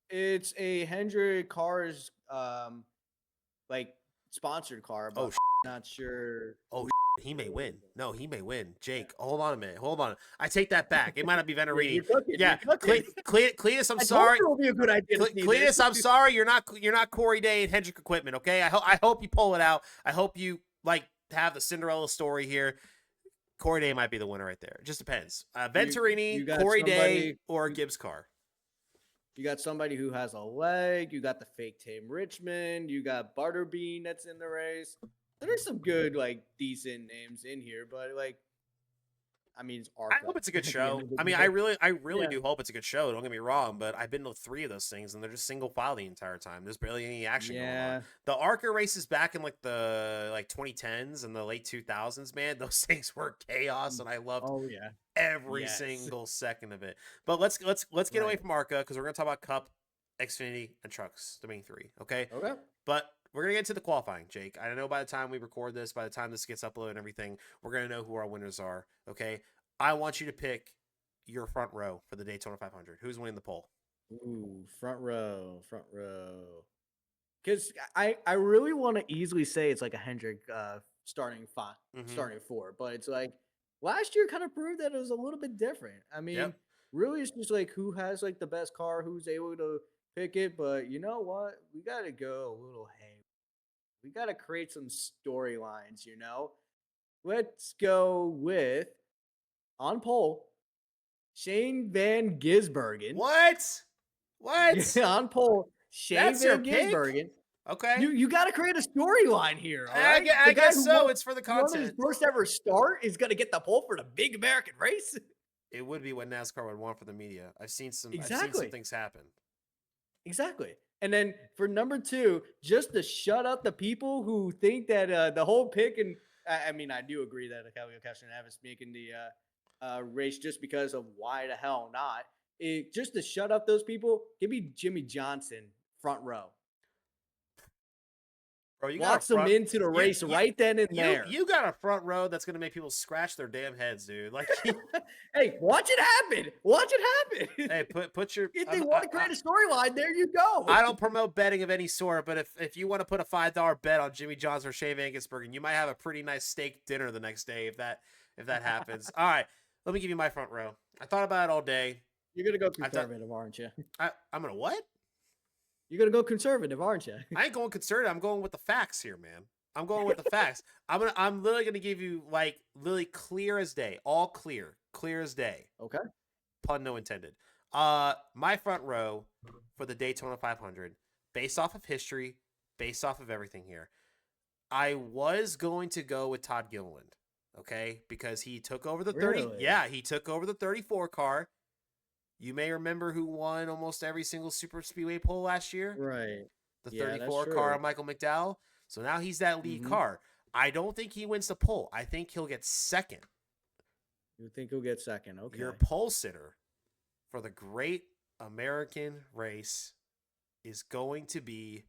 It's a Hendrick Cars like sponsored car, but I'm not sure. Oh, he may win. No, he may win. Jake, hold on a minute. Hold on. I take that back. It might not be Venerini. Yeah, Cletus, I'm sorry. It will be a good idea. Cletus, I'm sorry. You're not Corey Day and Hendrick Equipment. Okay, I hope you pull it out. I hope you have the Cinderella story here. Corey Day might be the winner right there. It just depends. Venturini, Corey Day, or Gibbs car. You got somebody who has a leg. You got the fake Tame Richmond. You got Butterbean that's in the race. There's some good, decent names in here, but I mean, it's ARCA. I hope it's a good show. I mean, I really do hope it's a good show. Don't get me wrong, but I've been to 3 of those things, and they're just single file the entire time. There's barely any action going on. The ARCA races back in the 2010s and the late 2000s, man, those things were chaos, and I loved every single second of it. But let's get away from ARCA because we're gonna talk about Cup, Xfinity, and trucks, the main 3. Okay. But we're going to get into the qualifying, Jake. I know by the time we record this, by the time this gets uploaded and everything, we're going to know who our winners are, okay? I want you to pick your front row for the Daytona 500. Who's winning the poll? Ooh, front row. Because I really want to easily say it's like a Hendrick starting 4, but it's last year kind of proved that it was a little bit different. I mean, really it's just who has the best car, who's able to pick it, but you know what? We got to go a little we got to create some storylines, Let's go with, on pole, Shane Van Gisbergen. What? On pole, Shane Van Gisbergen. Okay. You got to create a storyline here, all right? I guess so. It's for the content. His first ever start is going to get the pole for the big American race. It would be what NASCAR would want for the media. I've seen some things happen. Exactly. And then for number 2, just to shut up the people who think that the whole pick, and I mean, I do agree that Calvin Castro-Neves is making the race just because of why the hell not. Just to shut up those people, give me Jimmy Johnson front row. Bro, you walks them into the race right then and there. You got a front row that's gonna make people scratch their damn heads, dude. Hey, watch it happen. Watch it happen. Hey, put your. If they want to create a storyline, there you go. I don't promote betting of any sort, but if you want to put a $5 bet on Jimmy Johnson or Shane Van Gisbergen, you might have a pretty nice steak dinner the next day if that happens. All right, let me give you my front row. I thought about it all day. You're gonna go conservative, aren't you? I'm gonna what? You're going to go conservative, aren't you? I ain't going conservative. I'm going with the facts here, man. I'm going with the facts. I'm literally going to give you literally clear as day, all clear as day. Okay. Pun no intended. My front row for the Daytona 500, based off of history, based off of everything here, I was going to go with Todd Gilliland, okay? Because he took over the 30. Really? Yeah, he took over the 34 car. You may remember who won almost every single super speedway pole last year. Right. The 34 car on Michael McDowell. So now he's that lead car. I don't think he wins the pole. I think he'll get second. You think he'll get second? Okay. Your pole sitter for the Great American Race is going to be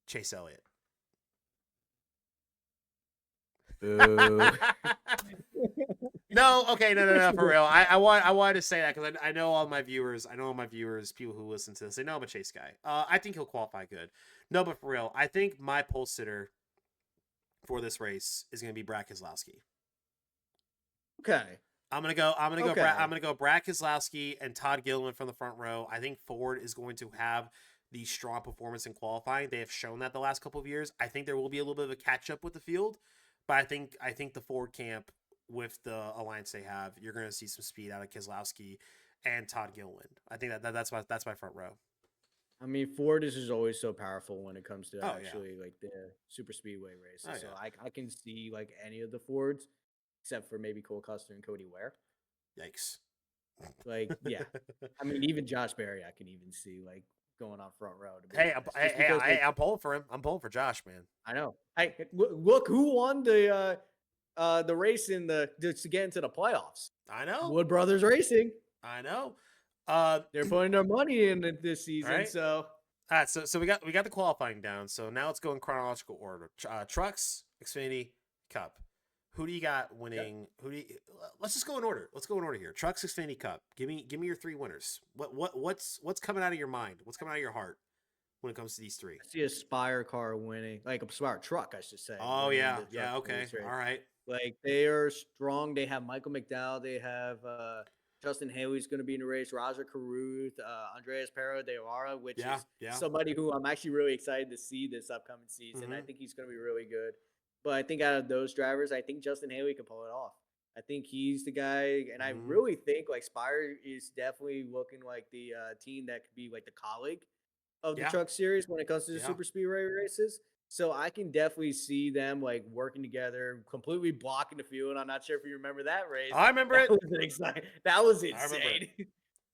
Chase Elliott. No, okay, no, for real. I wanted to say that because I know all my viewers. People who listen to this, they know I'm a Chase guy. I think he'll qualify good. No, but for real, I think my pole sitter for this race is going to be Brad Keselowski. Okay. I'm gonna go Brad Keselowski and Todd Gilliland from the front row. I think Ford is going to have the strong performance in qualifying. They have shown that the last couple of years. I think there will be a little bit of a catch up with the field, but I think the Ford camp, with the alliance they have, you're going to see some speed out of Keselowski and Todd Gilliland. I think that's my front row. I mean, Ford is just always so powerful when it comes to the super speedway races. So I can see any of the Fords, except for maybe Cole Custer and Cody Ware. Yikes. Like, yeah. I mean, even Josh Berry, I can even see like going on front row to be Hey, honest, just because like I'm pulling for him. I'm pulling for Josh, man. I know. Hey, look who won the race in the to get into the playoffs. I know. Wood Brothers Racing. I know. They're putting their money in it this All season, right. so All right. So we got the qualifying down. So now let's go in chronological order. Trucks, Xfinity, Cup. Who do you got winning? Who do you, let's just go in order. Let's go in order here. Trucks, Xfinity, Cup. Give me your three winners. What's coming out of your mind? What's coming out of your heart when it comes to these three? I see a Spire car winning, like a Spire truck, I should say. Oh Winning yeah, the Truck yeah. Okay. Series race. All right. Like they are strong. They have Michael McDowell. They have Justin Haley's going to be in the race. Raja Caruth, Andreas Pero de Lara, which Yeah, is yeah. somebody who I'm actually really excited to see this upcoming season. I think he's going to be really good. But I think out of those drivers, I think Justin Haley can pull it off. I think he's the guy, and I really think like Spire is definitely looking like the team that could be like the colleague of the Yeah. Truck Series when it comes to the Yeah. super speedway races. So I can definitely see them like working together, completely blocking the field. I'm not sure if you remember that race. I remember it. That was I remember insane.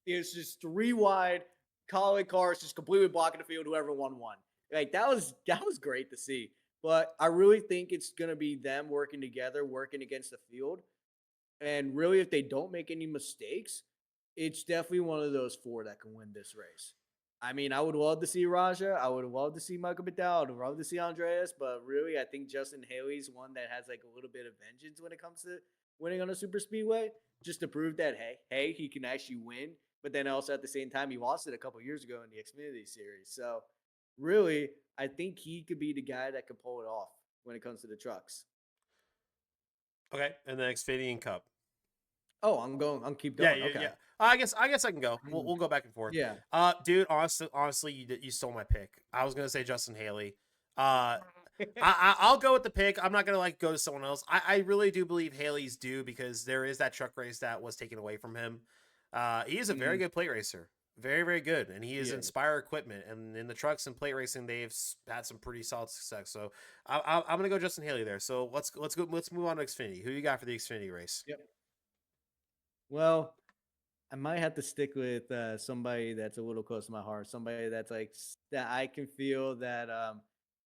It was just three wide colleague cars just completely blocking the field. Whoever won. Like that was great to see. But I really think it's gonna be them working together, working against the field. And really, if they don't make any mistakes, it's definitely one of those four that can win this race. I mean, I would love to see Raja. I would love to see Michael McDowell. I would love to see Andreas. But really, I think Justin Haley's one that has like a little bit of vengeance when it comes to winning on a super speedway, just to prove that hey, he can actually win. But then also at the same time, he lost it a couple years ago in the Xfinity Series. So really, I think he could be the guy that could pull it off when it comes to the trucks. Okay, and the Xfinity and Cup. Oh, I'm keep going. Yeah, Okay. yeah. I guess I can go. We'll go back and forth. Yeah. Dude, honestly, you stole my pick. I was gonna say Justin Haley. I'll go with the pick. I'm not gonna like go to someone else. I really do believe Haley's due because there is that truck race that was taken away from him. He is a very good plate racer, very very good, and he is Inspire equipment. And in the trucks and plate racing, they've had some pretty solid success. So I'm gonna go Justin Haley there. So let's move on to Xfinity. Who you got for the Xfinity race? Yep. Well, I might have to stick with somebody that's a little close to my heart. Somebody that's like that I can feel that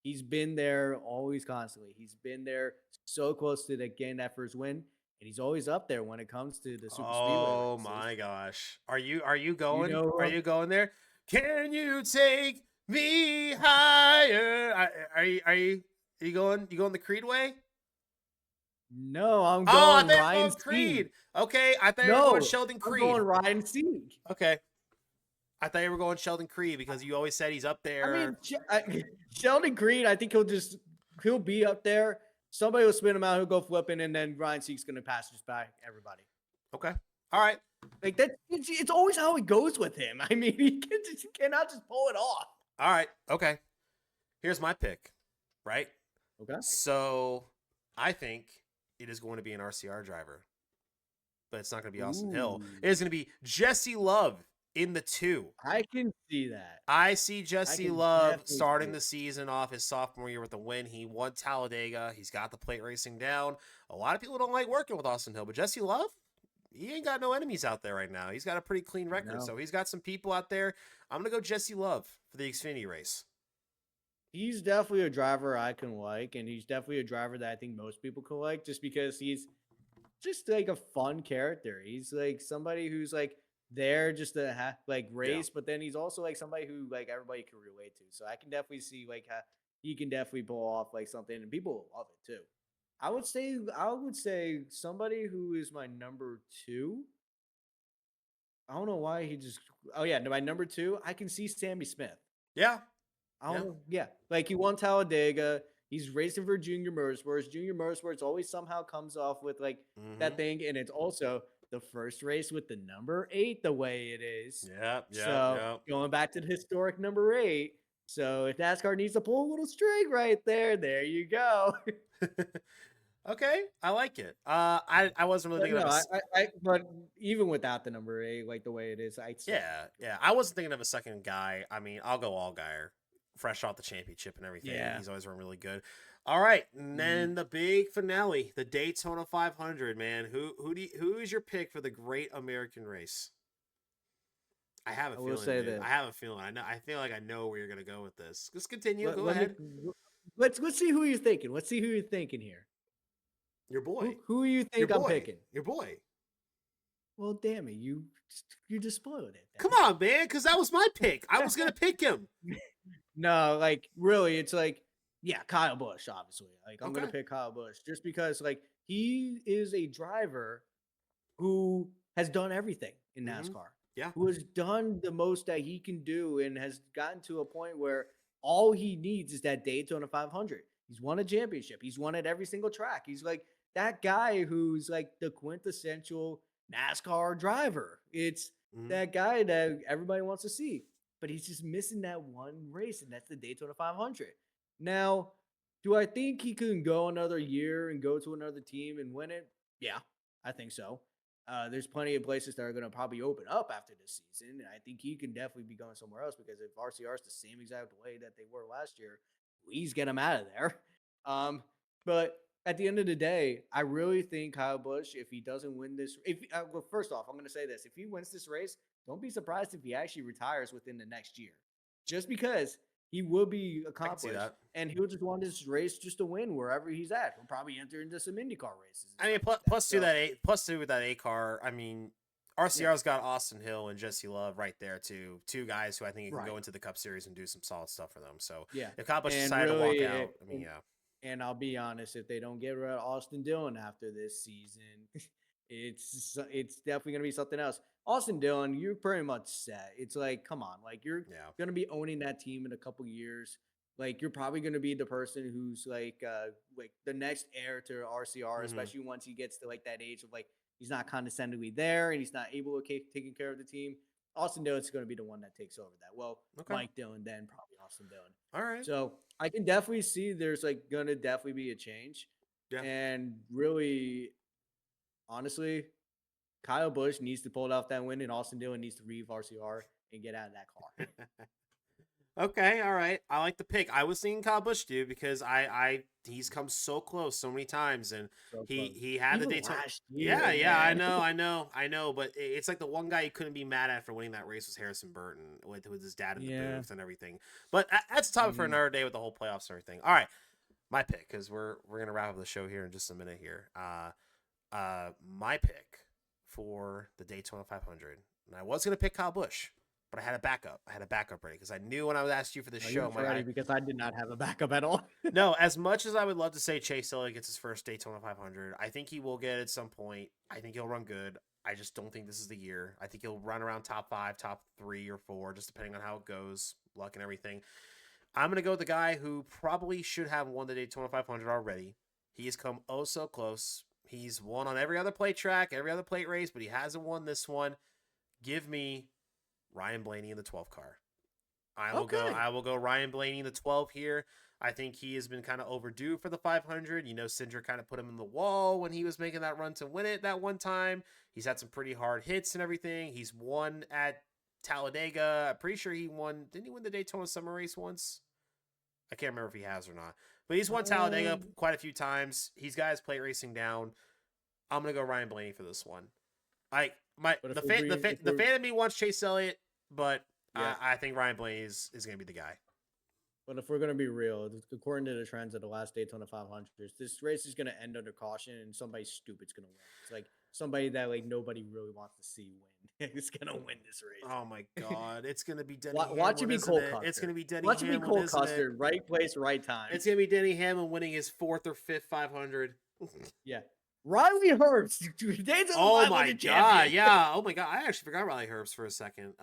he's been there always constantly. He's been there so close to getting that first win, and he's always up there when it comes to the super speedway races. Oh my gosh, are you going? You know, are you going there? Can you take me higher? Are you going? You going the Creed way? No, I'm going Ryan Creed. Okay, I thought you were going Sheldon Creed. I'm going Ryan Sieg. Okay, I thought you were going Sheldon Creed because you always said he's up there. I mean, Sheldon Creed, I think he'll be up there. Somebody will spin him out, he'll go flipping, and then Ryan Sieg's going to pass just by everybody. Okay, all right. Like that, it's always how it goes with him. I mean, he cannot just pull it off. All right, okay. Here's my pick, right? Okay. So I think it is going to be an RCR driver, but it's not going to be Austin Hill. It is going to be Jesse Love in the 2. I can see that. I see Jesse Love starting the season off his sophomore year with a win. He won Talladega. He's got the plate racing down. A lot of people don't like working with Austin Hill, but Jesse Love, he ain't got no enemies out there right now. He's got a pretty clean record, so he's got some people out there. I'm going to go Jesse Love for the Xfinity race. He's definitely a driver I can like, and he's definitely a driver that I think most people can like just because he's just like a fun character. He's like somebody who's like there just to race, but then he's also like somebody who like everybody can relate to. So I can definitely see like how he can definitely pull off like something, and people will love it too. I would say somebody who is my number 2. I don't know why he just. Oh yeah, my number 2. I can see Sammy Smith. Yeah. Like he won Talladega. He's racing for Junior Motorsports. Junior Motorsports always somehow comes off with like that thing, and it's also the first race with the number 8 the way it is. Yeah. Going back to the historic number 8. So if NASCAR needs to pull a little string right there you go. Okay, I like it. I wasn't really thinking of but even without the number 8, like the way it is, I wasn't thinking of a second guy. I mean, I'll go Allgaier. fresh off the championship and everything. Yeah. He's always run really good. All right, and then the big finale, the Daytona 500. Man, who is your pick for the Great American Race? I have a I will feeling, say dude. I this. have a feeling. I feel like I know where you're gonna go with this. Just continue. Let, Go let me ahead. let's see who you're thinking. Let's see who you're thinking here. Your boy. Who you Your think I'm boy. picking? Your boy. Well, damn it, you just spoiled it. Come on, man, because that was my pick. I was gonna pick him. No, like really, it's like, yeah, Kyle Busch, obviously. Like I'm gonna Okay. pick Kyle Busch just because like he is a driver who has done everything in Mhm. NASCAR. Yeah. Who has done the most that he can do and has gotten to a point where all he needs is that Daytona 500. He's won a championship. He's won at every single track. He's like that guy who's like the quintessential NASCAR driver. It's Mhm. that guy that everybody wants to see, but he's just missing that one race, and that's the Daytona 500. Now, do I think he can go another year and go to another team and win it? Yeah, I think so. There's plenty of places that are going to probably open up after this season, and I think he can definitely be going somewhere else because if RCR is the same exact way that they were last year, please get him out of there. But at the end of the day, I really think Kyle Busch, if he doesn't win this, well, first off, I'm going to say this: if he wins this race, don't be surprised if he actually retires within the next year, just because he will be I can see accomplished, that. and he'll just want this race just to win wherever he's at. He'll probably enter into some IndyCar races. I mean, plus two that plus two with that A car. I mean, RCR's got Austin Hill and Jesse Love right there too. Two guys who I think can go into the Cup Series and do some solid stuff for them. So yeah, if Kyle Busch and decided to walk really, out, I mean, yeah. And I'll be honest, if they don't get rid of Austin Dillon after this season, it's definitely gonna be something else. Austin Dillon, you're pretty much set. It's like, come on, like you're gonna be owning that team in a couple years. Like you're probably gonna be the person who's like the next heir to RCR, especially once he gets to like that age of like he's not condescendingly there and he's not able to taking care of the team. Austin Dillon's going to be the one that takes over that. Well, Mike Dillon, then probably Austin Dillon. All right. So I can definitely see there's like going to definitely be a change. Yeah. And really, honestly, Kyle Busch needs to pull off that win, and Austin Dillon needs to leave RCR and get out of that car. Okay, all right. I like the pick. I was thinking Kyle Busch, dude, because he's come so close so many times, and he had the Daytona. Yeah, I know. But it's like the one guy you couldn't be mad at for winning that race was Harrison Burton with his dad in the booth and everything. But that's a topic for another day with the whole playoffs and everything. All right, my pick, because we're gonna wrap up the show here in just a minute here. My pick for the Daytona 500, and I was gonna pick Kyle Busch. But I had a backup. ready because I knew when I would ask you for the show. Because I did not have a backup at all. No, as much as I would love to say Chase Elliott gets his first Daytona 500, I think he will get it at some point. I think he'll run good. I just don't think this is the year. I think he'll run around top 5, top 3 or 4, just depending on how it goes, luck and everything. I'm going to go with the guy who probably should have won the Daytona 500 already. He's come oh so close. He's won on every other plate track, every other plate race, but he hasn't won this one. Give me Ryan Blaney in the 12 car. I will go Ryan Blaney in the 12 here. I think he has been kind of overdue for the 500. You know, Cindric kind of put him in the wall when he was making that run to win it that one time. He's had some pretty hard hits and everything. He's won at Talladega. I'm pretty sure he won. Didn't he win the Daytona Summer Race once? I can't remember if he has or not. But he's won Talladega quite a few times. He's got his plate racing down. I'm gonna go Ryan Blaney for this one. The fan of me wants Chase Elliott, but I think Ryan Blaney is going to be the guy. But if we're going to be real, according to the trends of the last Daytona 500s, this race is going to end under caution, and somebody stupid's going to win. It's like somebody that like nobody really wants to see win. It's going to win this race. Oh my God! It's going to be Denny. Watch it be Cole Custer. It's going to be Denny. Watch it be Cole Custer. Right place, right time. It's going to be Denny Hamlin winning his 4th or 5th 500. Yeah. Riley Herbst. Oh my God! Yeah. Oh my God! I actually forgot Riley Herbst for a second.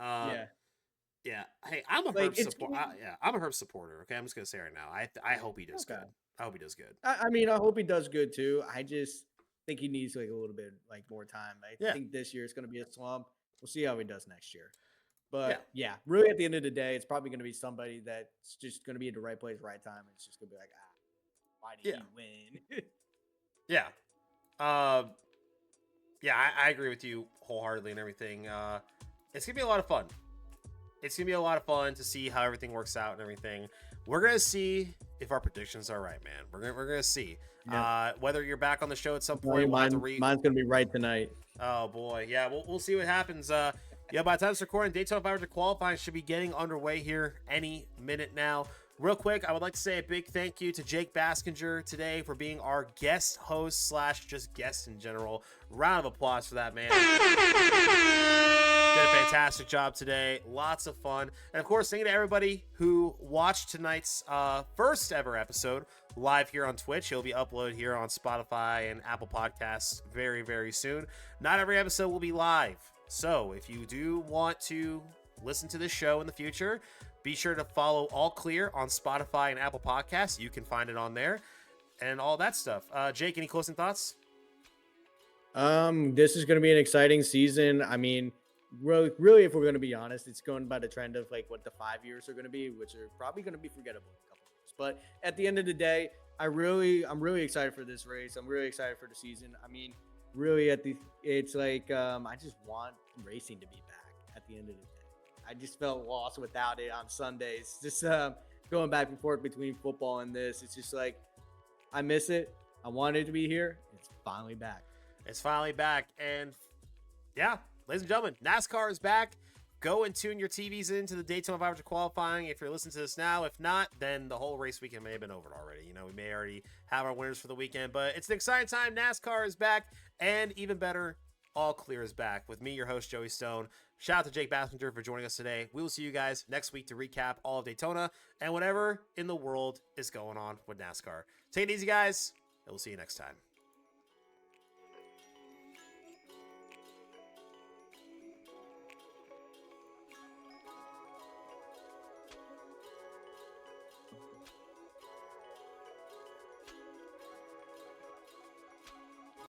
Yeah. Hey, I'm a Herbst supporter. I'm a Herbst supporter. Okay, I'm just gonna say right now. I hope he does good. I hope he does good. I mean, I hope he does good too. I just think he needs like a little bit like more time. I think this year it's gonna be a slump. We'll see how he does next year. But yeah, really at the end of the day, it's probably gonna be somebody that's just gonna be at the right place, right time. It's just gonna be like, why did he win? Yeah. I agree with you wholeheartedly and everything. It's gonna be a lot of fun. It's going to be a lot of fun to see how everything works out and everything. We're going to see if our predictions are right, man. We're going to see. Yeah. Whether you're back on the show at some point, mine's going to be right tonight. Oh, boy. Yeah, we'll see what happens. Yeah, by the time it's recording, Daytona 500 qualifying should be getting underway here any minute now. Real quick, I would like to say a big thank you to Jake Baskinger today for being our guest host / just guest in general. Round of applause for that, man. Did a fantastic job today. Lots of fun. And of course, thank you to everybody who watched tonight's first ever episode live here on Twitch. It'll be uploaded here on Spotify and Apple Podcasts very, very soon. Not every episode will be live. So if you do want to listen to this show in the future, be sure to follow All Clear on Spotify and Apple Podcasts. You can find it on there and all that stuff. Jake, any closing thoughts? This is going to be an exciting season. I mean, really, if we're going to be honest, it's going by the trend of like what the 5 years are going to be, which are probably going to be forgettable in a couple of years. But at the end of the day, I'm really excited for this race. I'm really excited for the season. I mean, really it's like, I just want racing to be back at the end of the day. I just felt lost without it on Sundays. Just going back and forth between football and this. It's just like, I miss it. I want it to be here. It's finally back. It's finally back. And yeah, ladies and gentlemen, NASCAR is back. Go and tune your TVs into the Daytona 500 qualifying if you're listening to this now. If not, then the whole race weekend may have been over already. You know, we may already have our winners for the weekend, but it's an exciting time. NASCAR is back, and even better, All Clear is back. With me, your host, Joey Stone. Shout out to Jake Bassinger for joining us today. We will see you guys next week to recap all of Daytona and whatever in the world is going on with NASCAR. Take it easy, guys, and we'll see you next time.